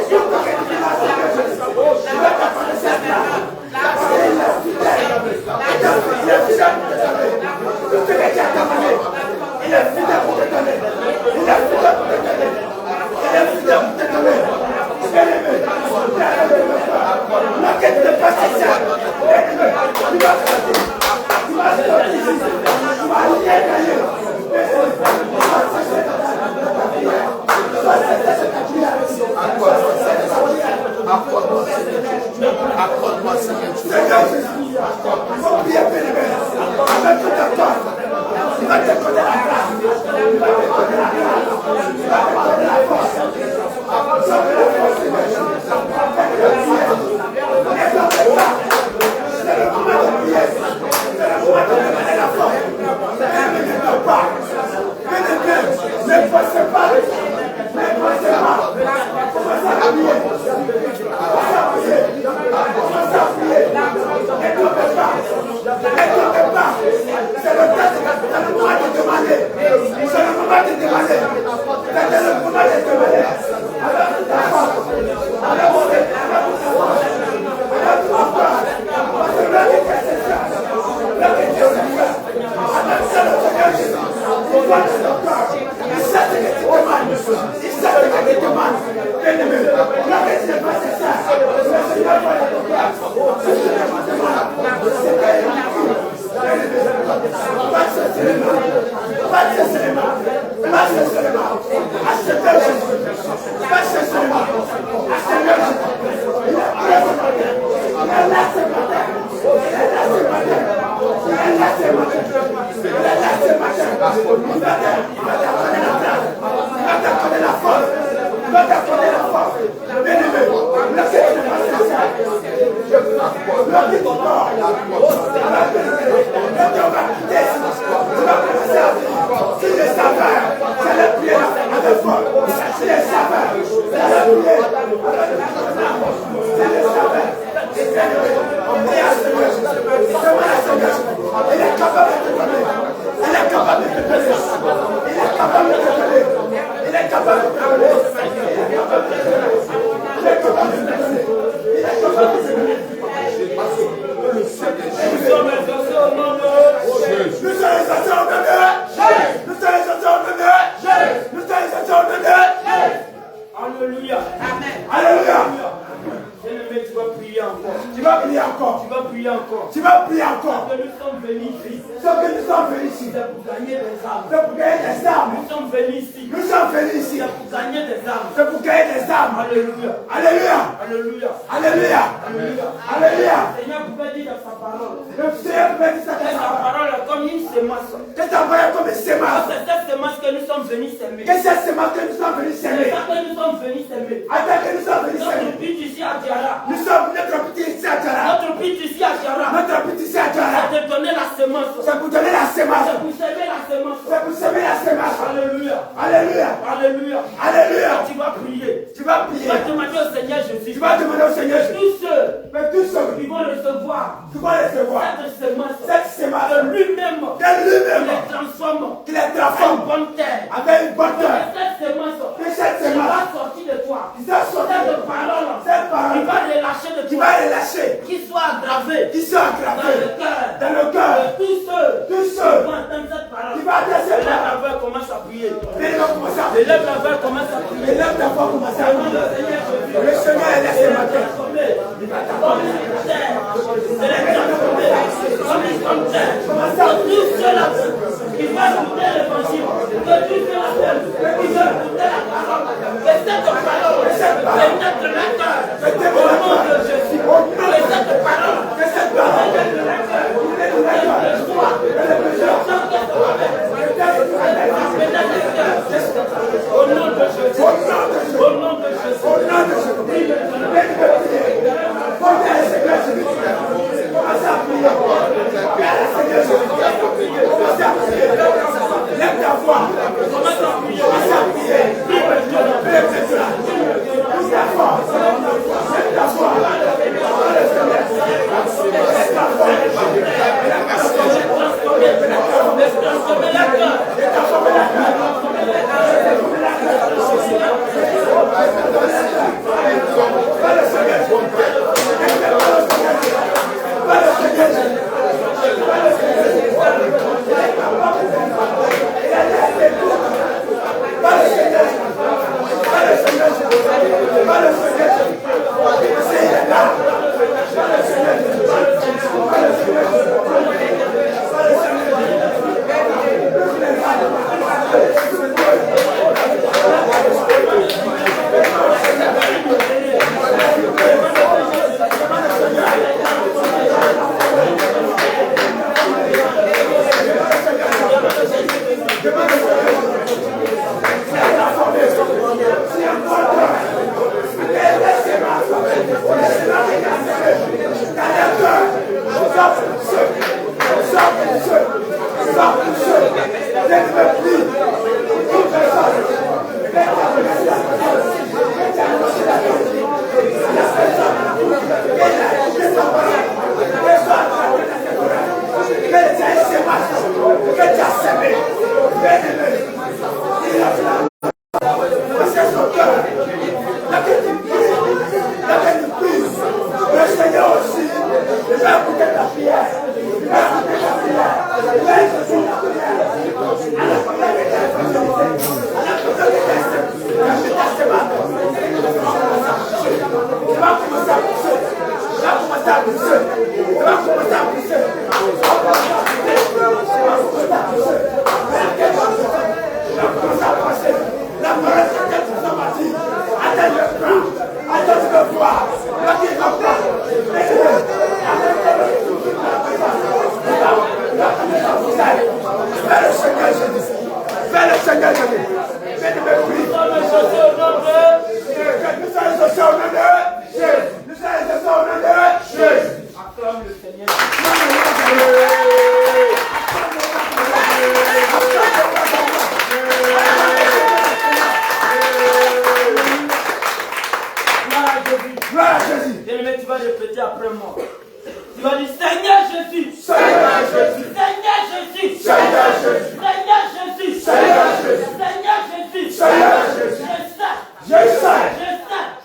Il va t'accorder la Seigneur Jésus. Il va t'accorder cette grâce. Parce qu'il est fidèle. Il est fidèle pour te donner. Tout ce que tu as demandé. Il est fidèle pour te donner. Il est fidèle pour te donner. Il est fidèle pour te donner. Bien-aimé. La quête de passion. Il va se donner. Il va se donner. Il va rien gagner. Accorde-moi, Seigneur Jésus. Mon bien-aimé, avec toute ta force, il va t'accorder la grâce. Il va t'accorder la grâce. Il va t'accorder la force. Sauve la force, Seigneur Jésus. Ne t'en pas. C'est le moment de prier. C'est le moment de demander la force. Ne t'en pas. Ne pensez pas. Ne pensez pas. Commence à prier. Commence à prier. Commence à prier. Ne tombez pas. Ne tombez pas. C'est le moment de demander. C'est le moment de demander. C'est le moment de demander. Alors ta force. Alors ta force. Alors ta force. Parce que là, il est Seigneur. Alors c'est le Seigneur Jésus. Il voit ton corps. Il sait ce que tu demandes. Il sait ce que tu demandes. Bien-aimé, là que tu n'es pas ça. Le Seigneur va le faire. Ce que tu demandes, c'est bien-aimé. Pas de cinéma. Pas de cinéma. Pas de cinéma. Achetez Jésus. Pas de cinéma. Achetez Jésus. Il est prêt pour toi. Il est là ce matin. La vas répéter après moi. Tu vas dire Seigneur Jésus. Seigneur Jésus. Seigneur Jésus. Seigneur Jésus. Seigneur Jésus. Seigneur Jésus. Seigneur Jésus. Seigneur Jésus. Je sais.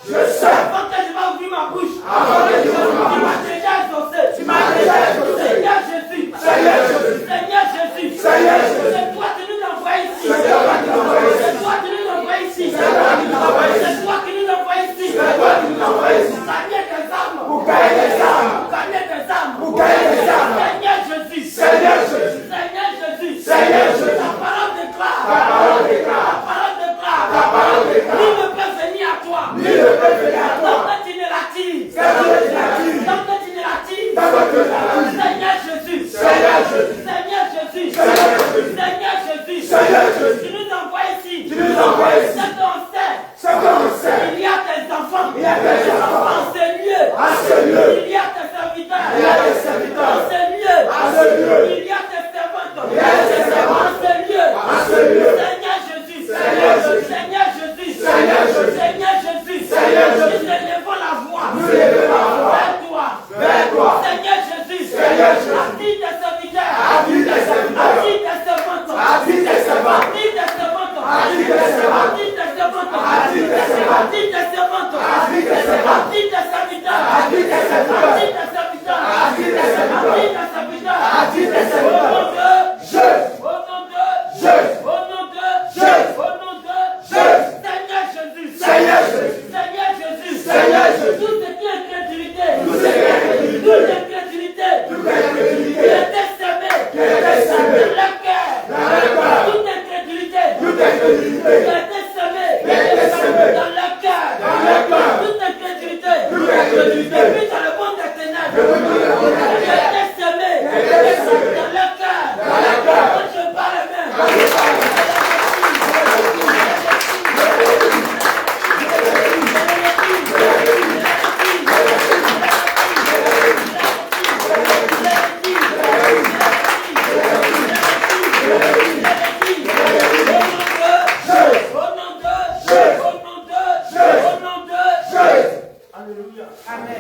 Je sais. Avant que je vais ouvrir ma bouche. Avant que je vais ouvrir ma Tu bouche. m'as déjà exaucé. Tu m'as déjà exaucé. Seigneur Jésus. Seigneur Jésus. Seigneur Jésus. Seigneur Jésus. C'est toi qui nous envoies ici. C'est toi qui nous envoies ici. C'est toi qui nous envoies ici. C'est toi qui nous envoies ici. C'est toi qui nous envoies ici. C'est toi qui nous envoies ici. Pour gagner des âmes. Pour gagner des âmes. Pour gagner des âmes. Pour gagner des âmes. Seigneur Jésus. Seigneur Jésus. Seigneur Jésus. Seigneur Jésus. Ta parole déclare. Ta parole déclare. Ta parole déclare. Ta parole déclare. Nul ne peut venir à toi. Nul ne peut venir à toi. Tant que tu ne l'attires. Tant que tu l'attires. Tant que tu ne l'attires. Tant que tu l'attires. Seigneur Jésus. Seigneur Jésus. Seigneur Jésus. Seigneur Jésus. Seigneur Jésus. Seigneur Jésus. Tu nous envoies ici. Tu nous envoies ici. C'est ton sait. C'est ton sait. Il y a tes enfants. Il y a tes enfants. En ce lieu. À ce lieu. Il y a tes serviteurs. Il y a tes serviteurs. En ce lieu. À ce lieu. Il y a tes servantes. Il y a tes servantes. En ce lieu. À ce lieu. Seigneur Jésus. Seigneur Jésus. Seigneur Jésus. Seigneur Jésus. Seigneur Jésus. Seigneur Jésus. Nous élevons la voix. Nous élevons la voix. Vers toi. Vers toi. Seigneur Jésus. Seigneur Jésus. Attire tes serviteurs. Attire tes serviteurs. Attire tes servantes. Attire tes servantes. Attire tes servantes. Attire tes servantes. Attire tes servantes. Attire tes servantes. Attire tes servantes. Attire tes servantes. Attire tes serviteurs. Attire tes serviteurs. Attire tes serviteurs. Attire tes serviteurs. Attire tes serviteurs. Attire tes serviteurs. Au nom de Jésus. Au nom de Jésus. Au nom de Jésus. Au nom de Jésus. Seigneur Jésus. Seigneur Jésus. Seigneur Jésus. Seigneur Jésus. Toute incrédulité. Toute incrédulité. Toute incrédulité. Toute incrédulité. Qui était semée. Qui était semée. Dans le cœur. Dans le cœur. Toute incrédulité. Toute incrédulité. Qui était semée. Qui était semée. Dans le cœur. Dans le cœur. Toute incrédulité. Toute incrédulité. Et puis dans le monde des ténèbres. Depuis dans le monde des Qui ténèbres. était semée. Qui était semée. Dans le cœur. Dans le cœur. Quand je parle même. Quand je parle.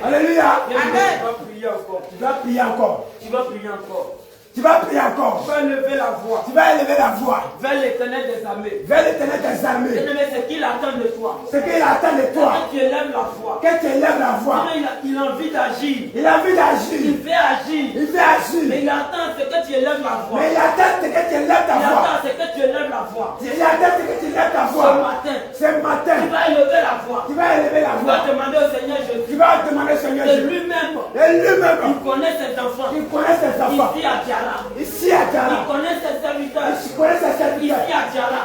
Alléluia. Amen. Tu vas prier encore. Tu vas prier encore. Tu vas prier encore. Tu vas prier encore. Tu vas lever la voix Tu vas élever la voix vers l'éternel des armées. vers l'éternel des armées. Bien-aimé, c'est qu'il attend de toi. Ce qu'il attend de toi, Que tu élèves la voix. que tu élèves la voix. Il a envie d'agir. Il a envie Il d'agir. veut agir. Il veut agir. Mais il attend ce que tu élèves la voix. Mais il attend que tu élèves ta Il voix. attend ce que tu élèves la voix. Il attend que tu élèves ta Ce voix. matin, Ce matin, tu vas élever la voix. tu vas élever la Tu vas voix. demander au Seigneur Tu Jésus. vas demander au Seigneur Et Jésus. lui-même, Et lui-même, il connaît ses enfants. il connaît ses enfants. Ici à Diara. Ici à Il Diara. connaît ses serviteurs. Il connaît ses Ici serviteurs. à Diara.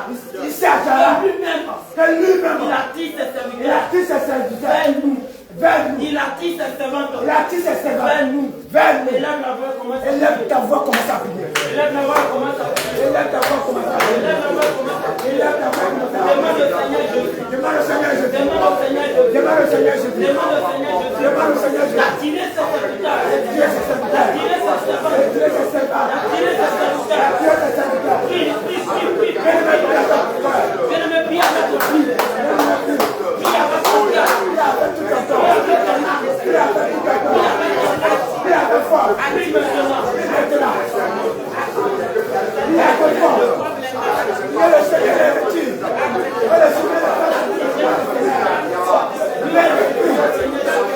Ici à Diara. Et lui-même, Que lui-même, il attire ses il serviteurs. attire ses serviteurs. Vers nous. Vers nous. Il attire ses servantes. Il attire ses Vers servants. nous. Vers nous. Élève la voix, commence à Élève prier. ta voix, commence à prier. Élève la voix, commence à prier. Élève ta voix, commence à prier. Élève la voix, commence à prier. Élève ta voix, commence à Demande prier. au Seigneur Jésus. Demande au Seigneur Jésus. Demande au Seigneur Jésus. Demande au Seigneur Jésus. Demande au Seigneur Jésus. Demande au Seigneur Jésus. D'attirer ses serviteurs. Dieu ses serviteurs. D'attirer ses servantes. Dieu ses servants. D'attirer ses serviteurs. Dieu ses serviteurs. Prie, prie, prie, prie. Bien-aimé, prie avec ton cœur. Bien-aimé, prie avec ton cœur. Prie avec ton cœur. Prie avec tout ton cœur. Prie avec tout ton cœur. Prie avec force. Prie maintenant. Prie maintenant. Prie avec force. Que le Seigneur les retire. Que le Seigneur les fasse. Prie avec lui.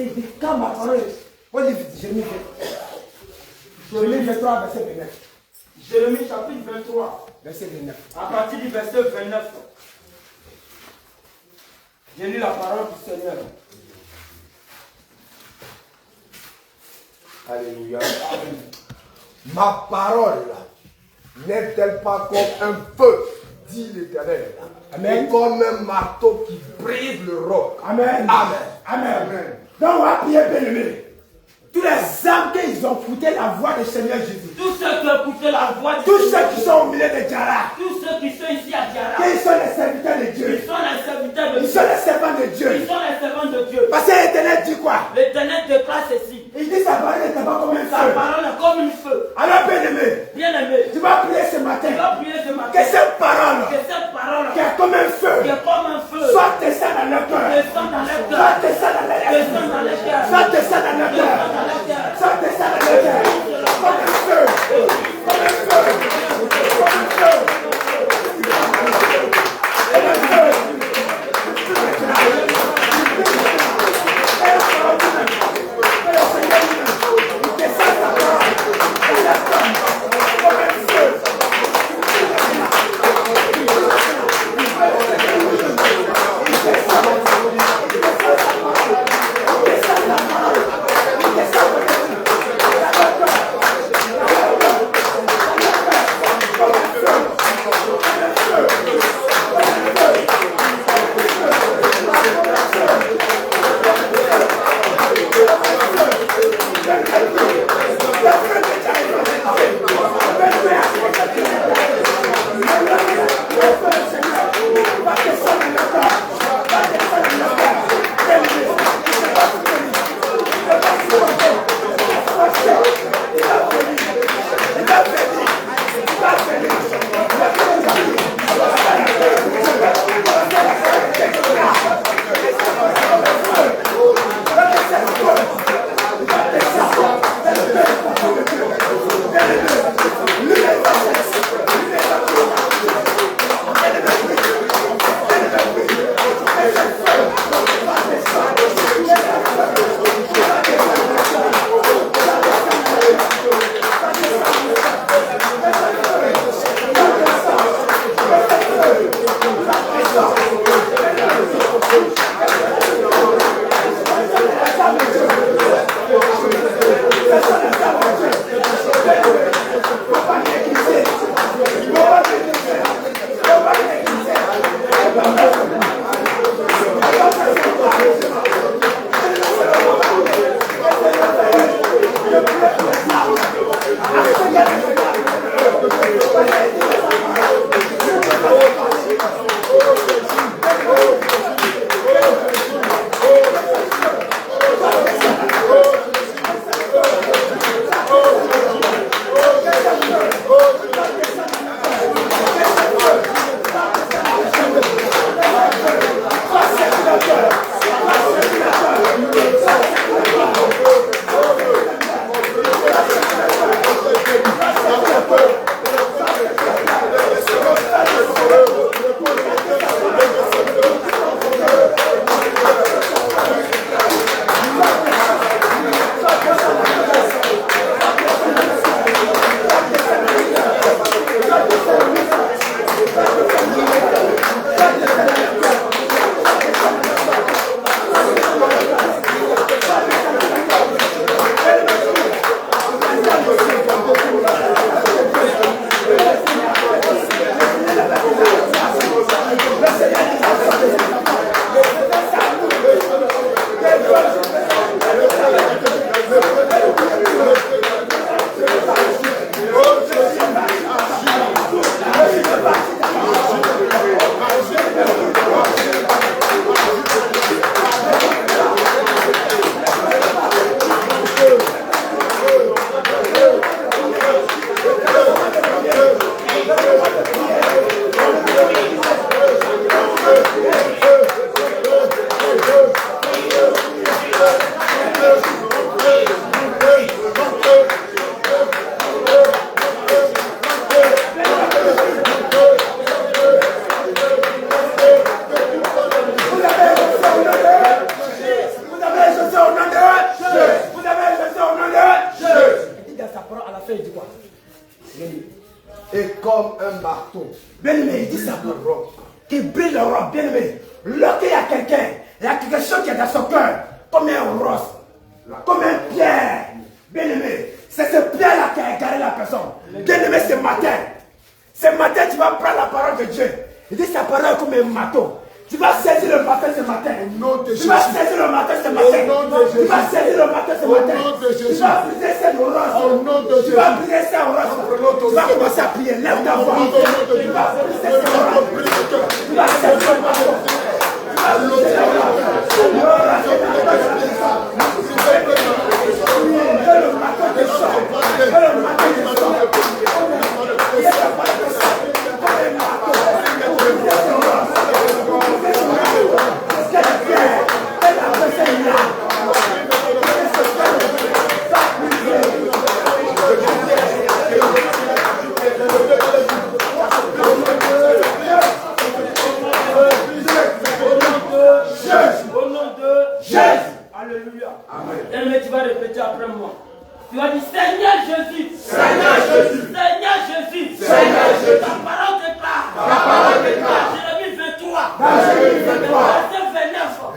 verset, il dit, quand ma parole est... Vas-y vite, Jérémie 23, verset 29. Jérémie chapitre 23, verset 29. À partir du verset 29, j'ai lu la parole du Seigneur. Alléluia. Ma parole n'est-elle pas comme un feu, dit l'Éternel, Amen. et comme un marteau qui brise le roc. Amen. Amen. Amen. Amen. Donc on va prier, bien-aimé. Tous les âmes qui ont écouté la voix du Seigneur Jésus. Tous ceux qui ont écouté la voix du Seigneur. Tous ceux qui sont au milieu de Djara. Tous ceux qui sont ici à Djara. Qui sont les serviteurs de Dieu. Ils sont les serviteurs de Dieu. Ils sont les servants de Dieu. Ils sont les servants de Dieu. Parce que l'Éternel dit quoi? L'Éternel déclare ceci. Il dit sa parole n'est pas comme un feu. Sa parole est comme un feu. Alors bien-aimé. Bien-aimé. Tu vas prier ce matin. Tu vas prier ce matin. Que cette parole. Que cette parole. Qui est comme un feu. Qui est comme un feu. Soit descend dans leur cœur. Descend dans leur cœur. Soit descend dans leur cœur. Descend dans leur cœur. Soit descend dans leur cœur. Soit descend dans leur cœur. Comme un feu. Comme un feu. Comme un feu. Comme un feu. comme un marteau. Bien-aimé, il dit ça pour qui brille le roc. Bien-aimé, lorsqu'il y a quelqu'un, il y a quelque chose qui est dans son cœur, comme un rose, comme un pierre. Bien-aimé, c'est ce pierre-là qui a égaré la personne. Bien-aimé, ce matin, tu vas prendre la parole de Dieu. Il dit sa parole comme un marteau. Tu vas saisir le matin ce matin. Tu vas saisir le matin ce matin. Tu vas saisir le matin ce matin. Tu vas briser cette rose. Tu vas briser cette rose. Tu vas commencer à prier. Lève ta voix. Tu vas briser cette rose. Tu vas saisir le matin. Tu vas briser le matin de sang. Le matin de sang. Tu vas répéter après moi. Tu vas dire Seigneur Jésus. Seigneur Jésus. Seigneur Jésus. Seigneur Jésus. Ta parole déclare. Ta parole déclare. Jérémie 23. Jérémie 23.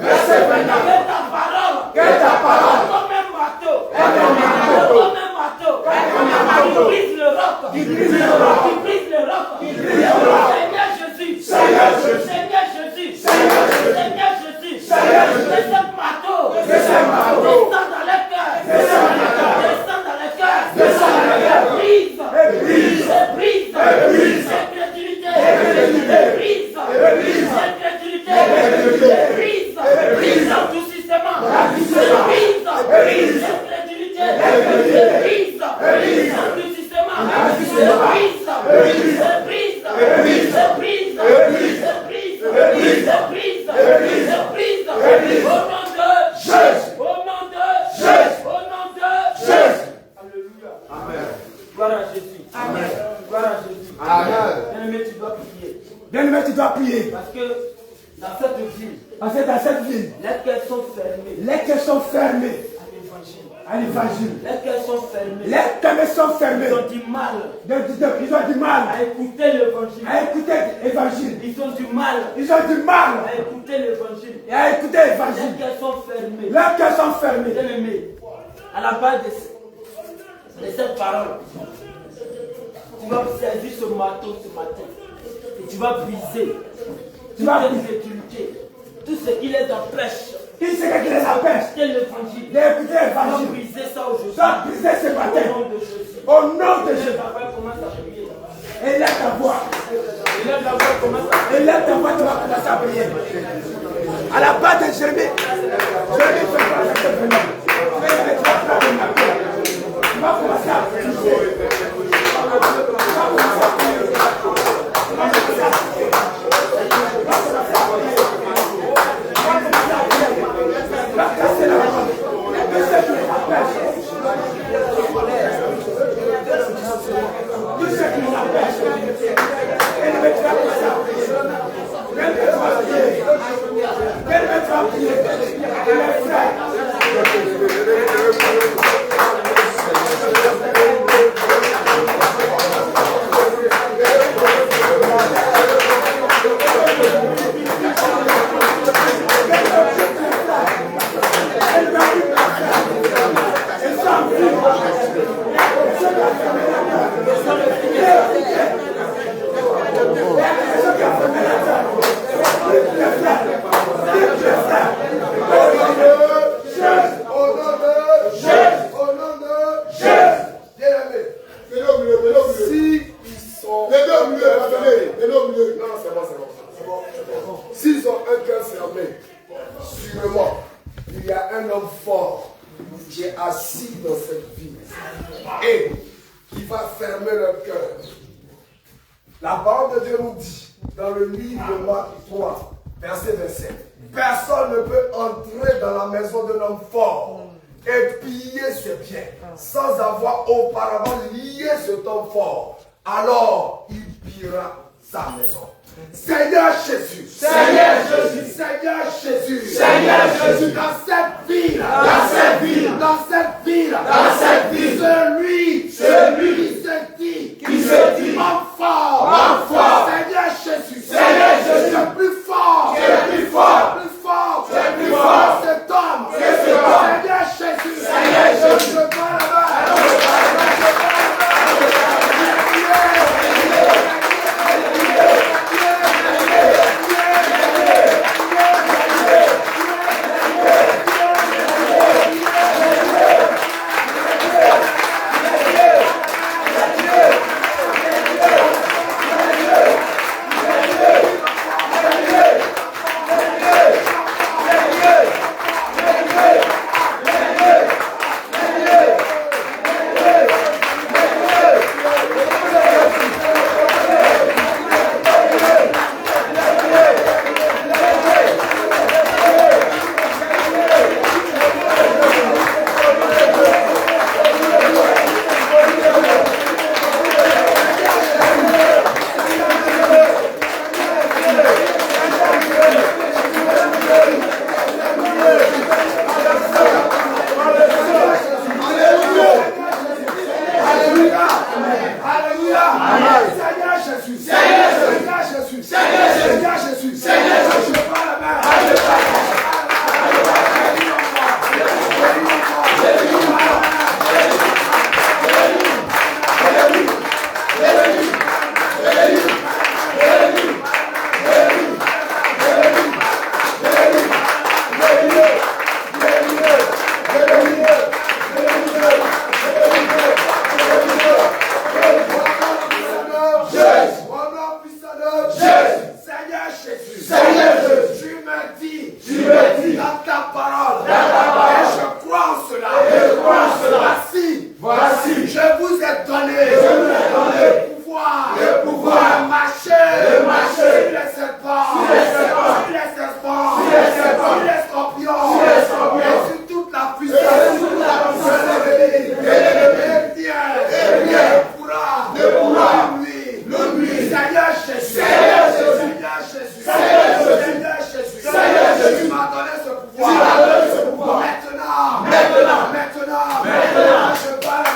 Verset 29. Que ta parole. Que ta parole. Comme un marteau. Comme un marteau. Comme un marteau. Comme un marteau. Qui brise le roc. Qui brise le roc. Qui brise le roc. Qui brise le roc. Seigneur Jésus. Seigneur Jésus. Seigneur Jésus. Seigneur Jésus. Seigneur Jésus. Seigneur Jésus. Que ce marteau. Que ce marteau. Descend dans les cœurs. Descend dans les cœurs. Descend dans les cœurs. Brise. Brise. Brise. Brise. Incrédulité. Brise. Brise. Incrédulité. Brise. Brise. Tout système. Brise. Brise. Incrédulité. Brise. Brise. Tout système. Brise. Brise. Brise. Brise. Brise. Brise. Brise. Brise. Brise. Au nom de Jésus. Au nom de Jésus. Au nom de Jésus. Alléluia. Amen. Gloire à Jésus. Amen. Gloire à Jésus. Amen. Bien-aimé, tu dois prier. Bien-aimé, tu dois prier. Parce que dans cette ville, les cœurs sont fermés. Les cœurs sont fermés À l'évangile. les cœurs sont fermés. Les cœurs sont fermés. Ils ont du mal. Ils ont du mal À écouter l'évangile. à écouter l'évangile. Ils ont du mal. Ils ont du mal À écouter l'évangile. et à écouter Les l'évangile. cœurs sont fermés. Leurs cœurs sont fermés. Bien-aimé, à la base de cette parole, tu vas saisir ce marteau ce matin. Et tu vas briser. Tu vas exécuter tout ce qui les empêche. Tout ce qui les empêche D'écouter l'évangile. d'écouter Tu vas l'évangile. briser ça aujourd'hui. Tu vas briser ce matin. Au nom de Jésus. Au nom de Jésus. Papa commence à prier. Élève ta voix. Élève la voix, commence à prier. Élève ta voix, tu vas commencer à prier. À la base de Jérémie. Jérémie fait pas cette venue. Tu vas commencer à prier. S'ils ont un cœur fermé, sûrement, il y a un homme fort qui est assis dans cette ville et qui va fermer leur cœur. La parole de Dieu nous dit, dans le livre de Marc 3, verset 27, personne ne peut entrer dans la maison d'un homme fort et piller ses biens sans avoir auparavant lié cet homme fort. Alors, il pillera sa maison. Seigneur Jésus, Seigneur Jésus, Seigneur Jésus, Seigneur Jésus, dans cette ville, dans cette ville, dans cette ville, dans cette ville, celui qui se dit homme fort, cela. Voici, je vous ai donné le pouvoir de marcher sur les serpents, sur les scorpions, et sur toute la puissance de l'ennemi. Rien ne pourra lui. Seigneur Jésus, tu m'as donné ce pouvoir. Maintenant, je parle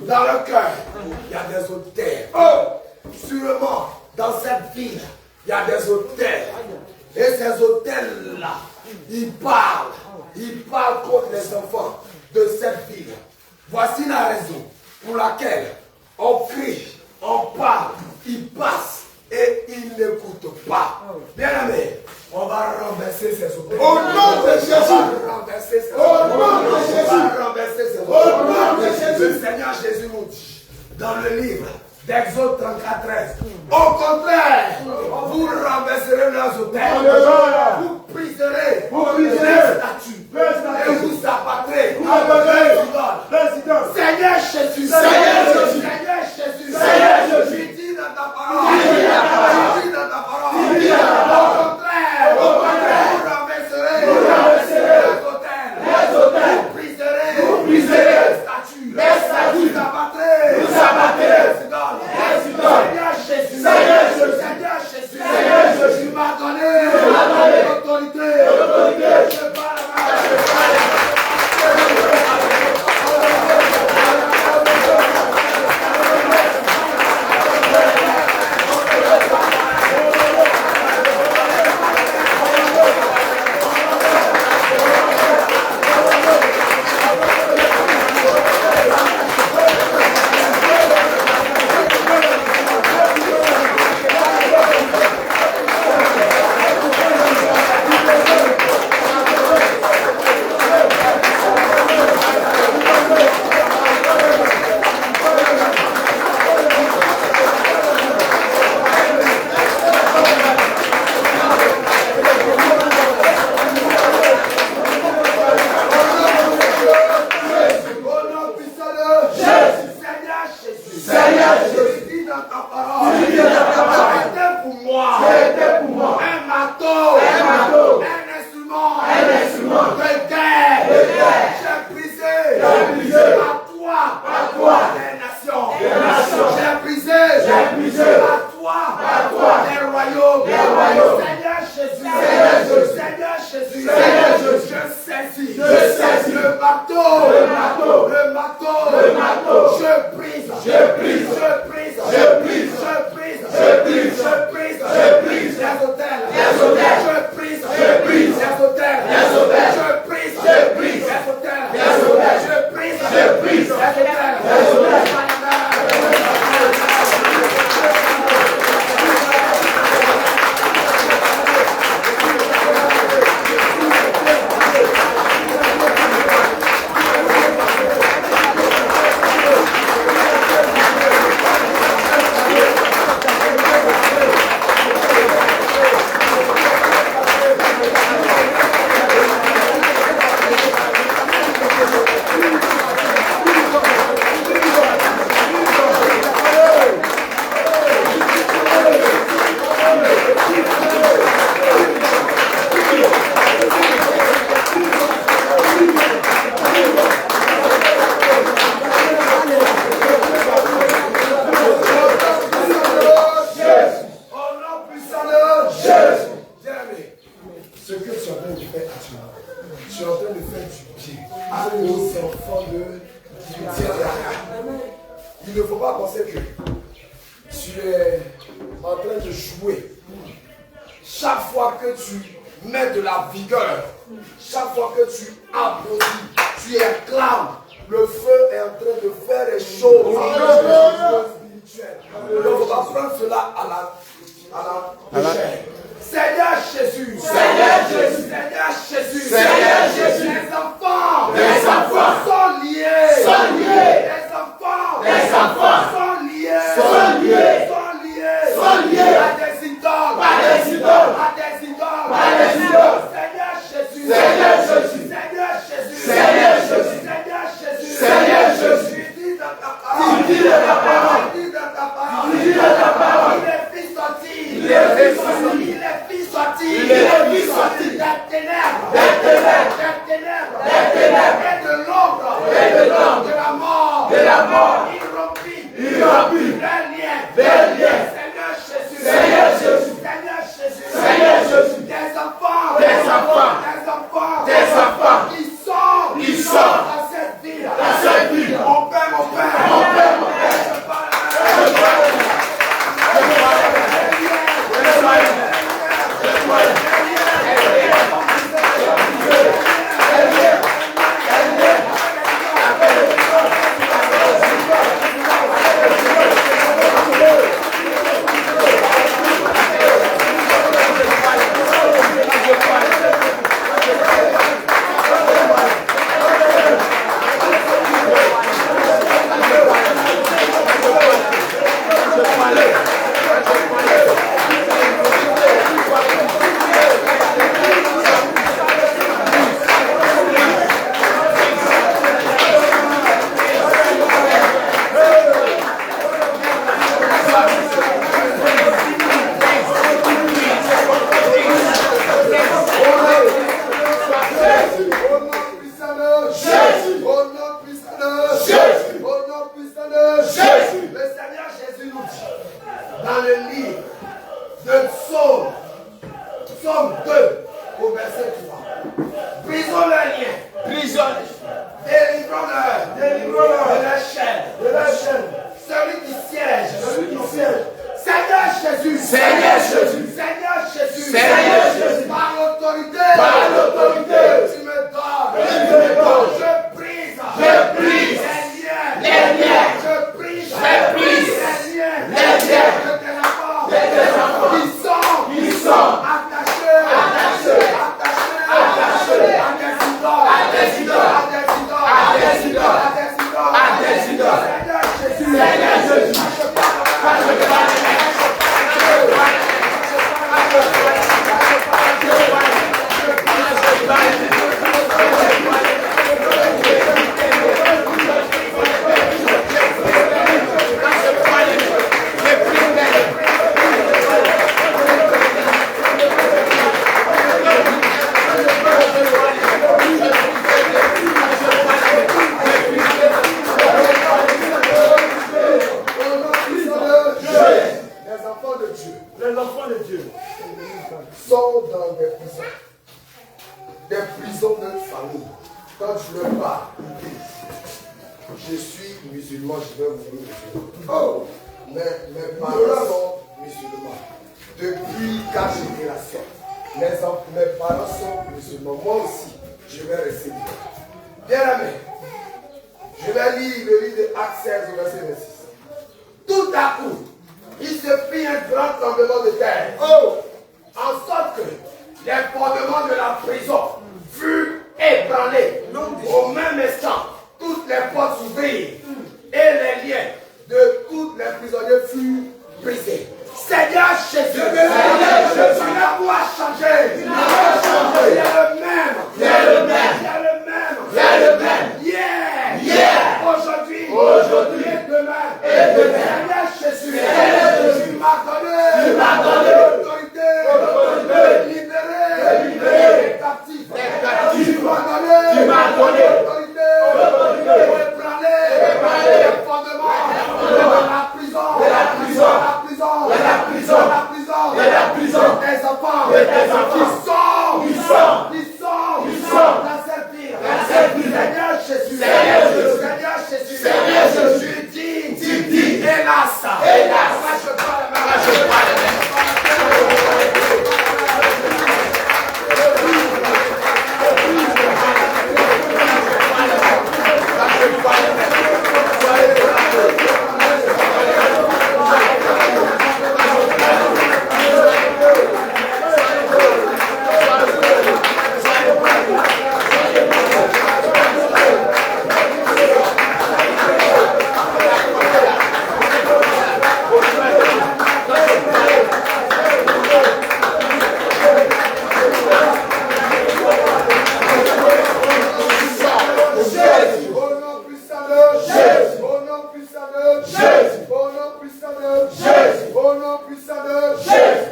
dans le cœur, il y a des autels. Sûrement, dans cette ville, il y a des autels. Et ces autels-là, ils parlent contre les enfants de cette ville. Voici la raison pour laquelle on crie, on parle, ils passent et ils n'écoutent pas. Bien aimé, on va renverser ces autels. Au nom de Jésus. On va renverser ces autels. Au nom de Jésus. On va renverser ces autels. Au nom de Jésus. Le Seigneur Jésus nous dit dans le livre d'Exode 34:13. Au contraire, vous renverserez leurs autels. Vous briserez les statues. Et vous abattrez les idoles. Seigneur Jésus. Tu dis dans ta parole. Au contraire, vous renverserez les autels. Vous briserez les statues. Vous abattrez les idoles. Seigneur Jésus, tu m'as donné l'autorité. Je parle il ne faut pas penser que tu es en train de jouer. Chaque fois que tu mets de la vigueur, chaque fois que tu applaudis, tu acclames, le feu est en train de faire des choses spirituelles. Donc, on va prendre cela à la légère. Seigneur Jésus, Seigneur Jésus, Seigneur Jésus, Seigneur Jésus, les enfants sont liés, les enfants sont liés, à des idoles, Seigneur Jésus, Seigneur Jésus, Seigneur Jésus, Seigneur Jésus, Seigneur Jésus, Seigneur Jésus, dis dans ta parole, dis dans ta parole, il est fils sorti, il est fils sorti des ténèbres, et de l'ombre, de la mort, il rompit les liens, Seigneur Jésus, des enfants, qui sont dans cette ville, mon Père, de la prison, Jésus. Au nom puissant de Jésus. Au nom puissant de Jésus. Au nom puissant de Jésus.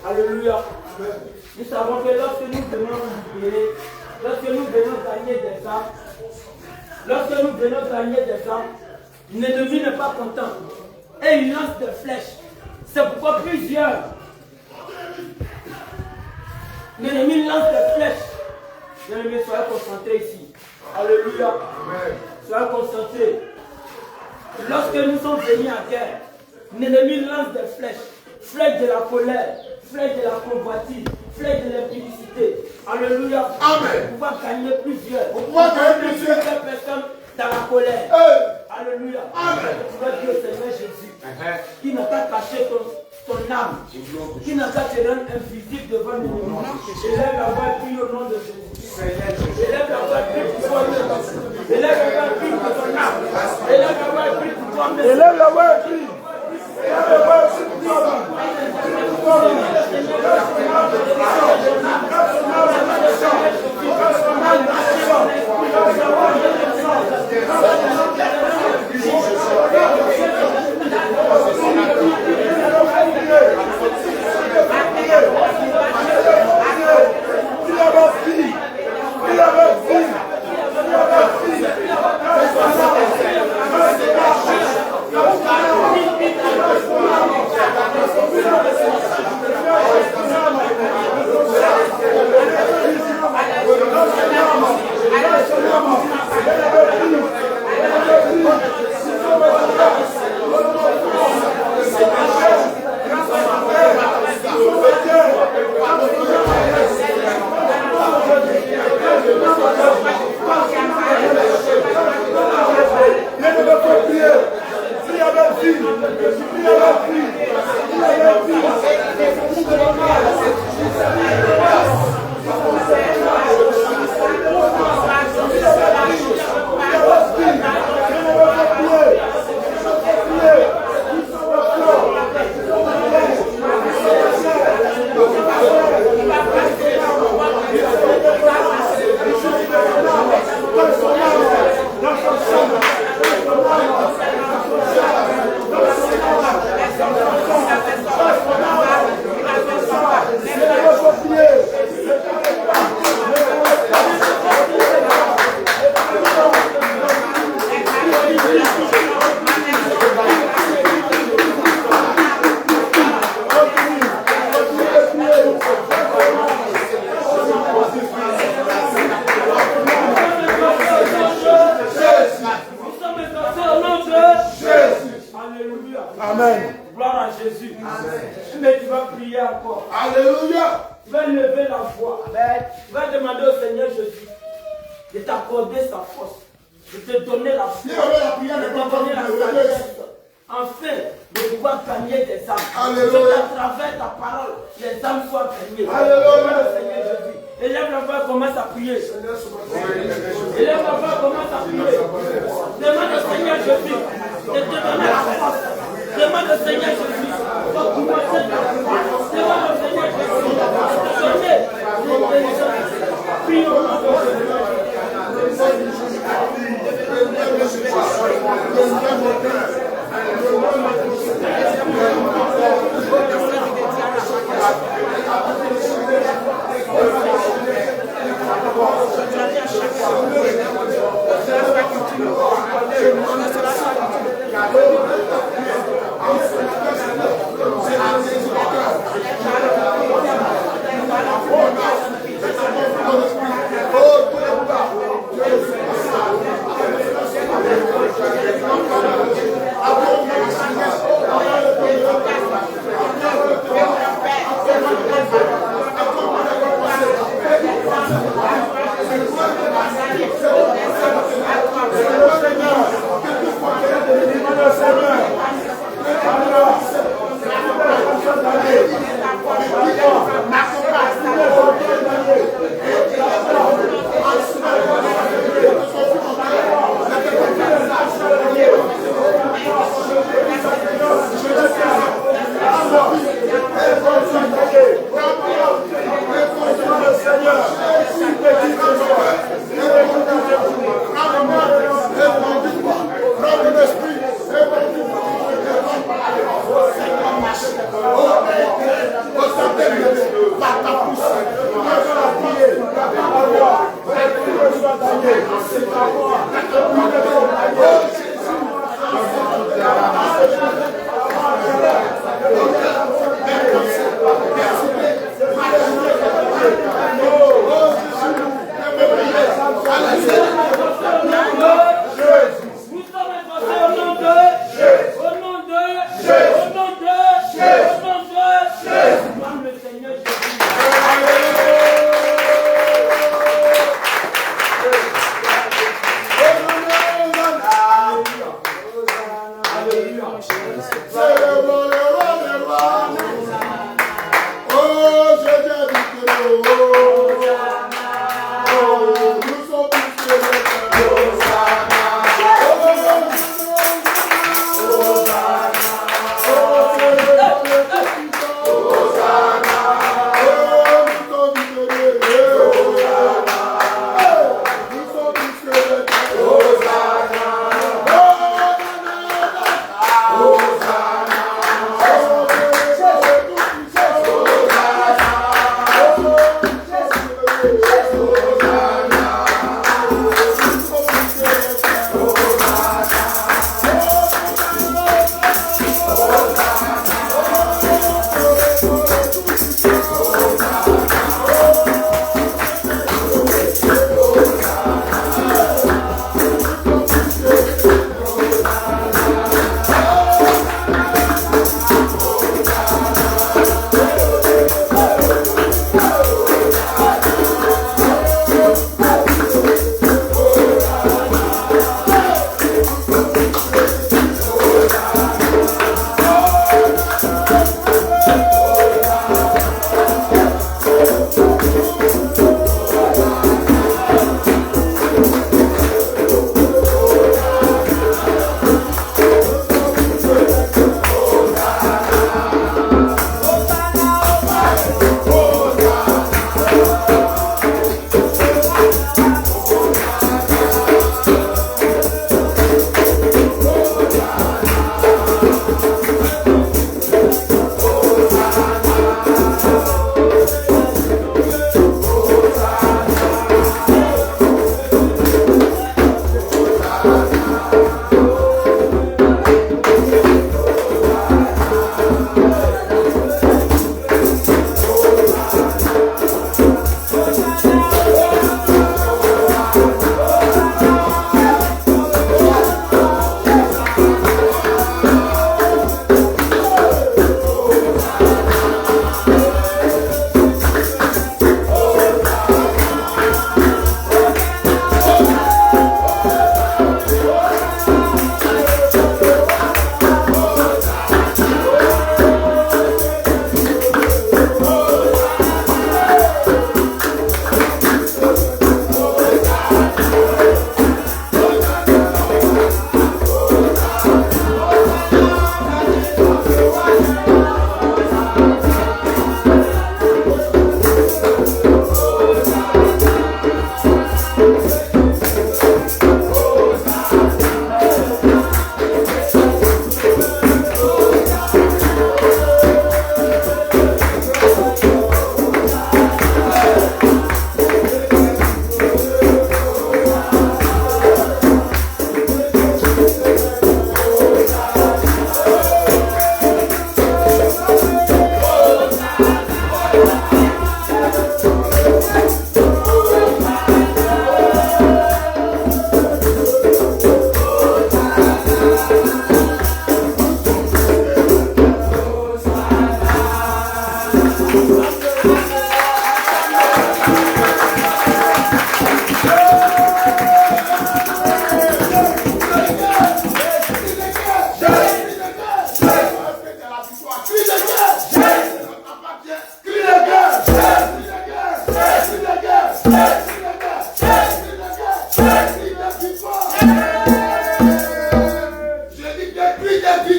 Alléluia. Nous savons que lorsque nous venons libérer, lorsque nous venons gagner des âmes, l'ennemi n'est pas content. Et il lance des flèches. C'est pourquoi plusieurs. L'ennemi lance des flèches. L'ennemi, soyez concentrés ici. Alléluia. Soyez concentrés. Lorsque nous sommes venus à guerre, l'ennemi lance des flèches. Flèches de la colère, flèches de la convoitise, flèches de l'impudicité. Alléluia. Amen. Pour pouvoir gagner plusieurs. Pour pouvoir gagner plusieurs personnes dans la colère. Alléluia. Amen. Tu vas dire au Seigneur Jésus, qui n'a pas caché ton âme, qui n'a pas te rendre invisible devant l'ennemi. Élève la voix et prie au nom de Jésus. Élève la voix et prie pour toi. Élève la voix et prie pour ton âme. Élève la voix et prie pour toi-même. Élève la voix et prie. Amen. Gloire à Jésus. Amen. Mais tu vas prier encore. Alléluia. Tu vas lever la voix. Amen. Tu vas demander au Seigneur Jésus de t'accorder sa force, de te donner la force, de te donner la sagesse, afin de pouvoir gagner des âmes. Alléluia. À travers ta parole, les âmes soient gagnées. Alléluia. Seigneur Jésus. Élève la voix, commence à prier. Élève la voix, commence à prier. Demande au Seigneur Jésus de te donner la force. Demande au Seigneur Jésus de commencer ta foi. Demande au Seigneur Jésus de te donner l'intelligence. Prie au nom de Jésus. Seigneur,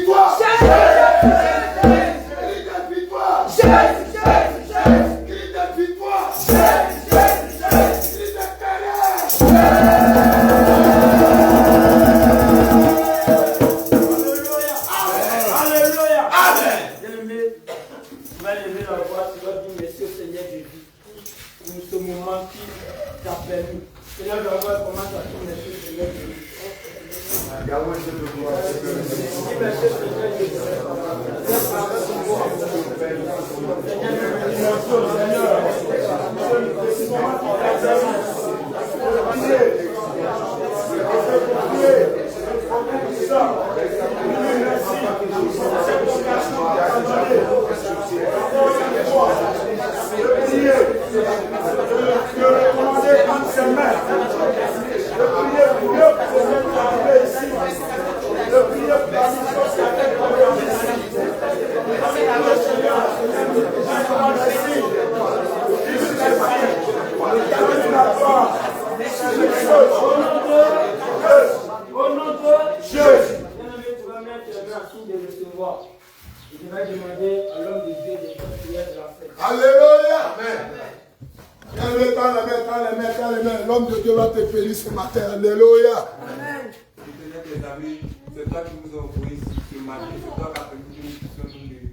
victoire. Crie de victoire. Crie de victoire. Crie de carrière. Alléluia. Bien-aimé, tu vas lever la voix, tu vas dire merci au Seigneur Jésus pour ce moment qui t'a permis. Seigneur, je vois comment tu as dit merci au Seigneur Jésus. Dis merci au Seigneur Jésus. Au nom de Jésus. Bien-aimé, tu vas mettre tes mains afin de recevoir. Et je vais demander à l'homme de Dieu de faire prière de la fête. Alléluia. Quand les mains. L'homme de Dieu va te bénir ce matin. Alléluia. Amen. Tes amis, c'est toi qui nous as envoyé ici ce matin. C'est toi qui as permis que nous puissions nous lever.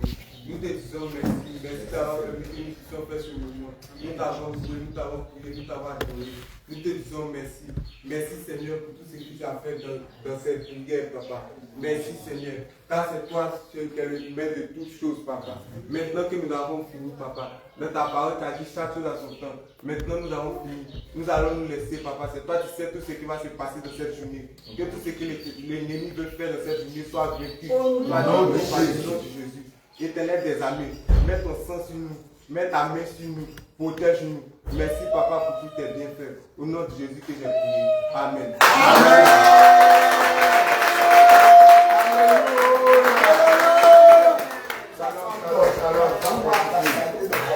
Nous te disons merci. Merci d'avoir permis que nous puissions faire ce mouvement. Nous t'avons loué, nous t'avons prié, nous t'avons adoré. Nous te disons merci. Merci Seigneur pour tout ce que tu as fait dans cette prière, papa. Merci Seigneur. Car c'est toi qui es le maître de toutes choses, papa. Maintenant que nous avons fini, papa, dans ta parole, tu as dit chaque chose à son temps. Maintenant nous avons fini. Nous allons nous laisser, papa. C'est toi qui sais tout ce qui va se passer dans cette journée. Que tout ce que l'ennemi veut faire dans cette journée soit vaincu. Par le nom de Jésus. Éternel des armées, mets ton sang sur nous. Mets ta main sur nous. Protège-nous. Merci, papa, pour tous tes bienfaits. Au nom de Jésus que j'ai prié. Amen.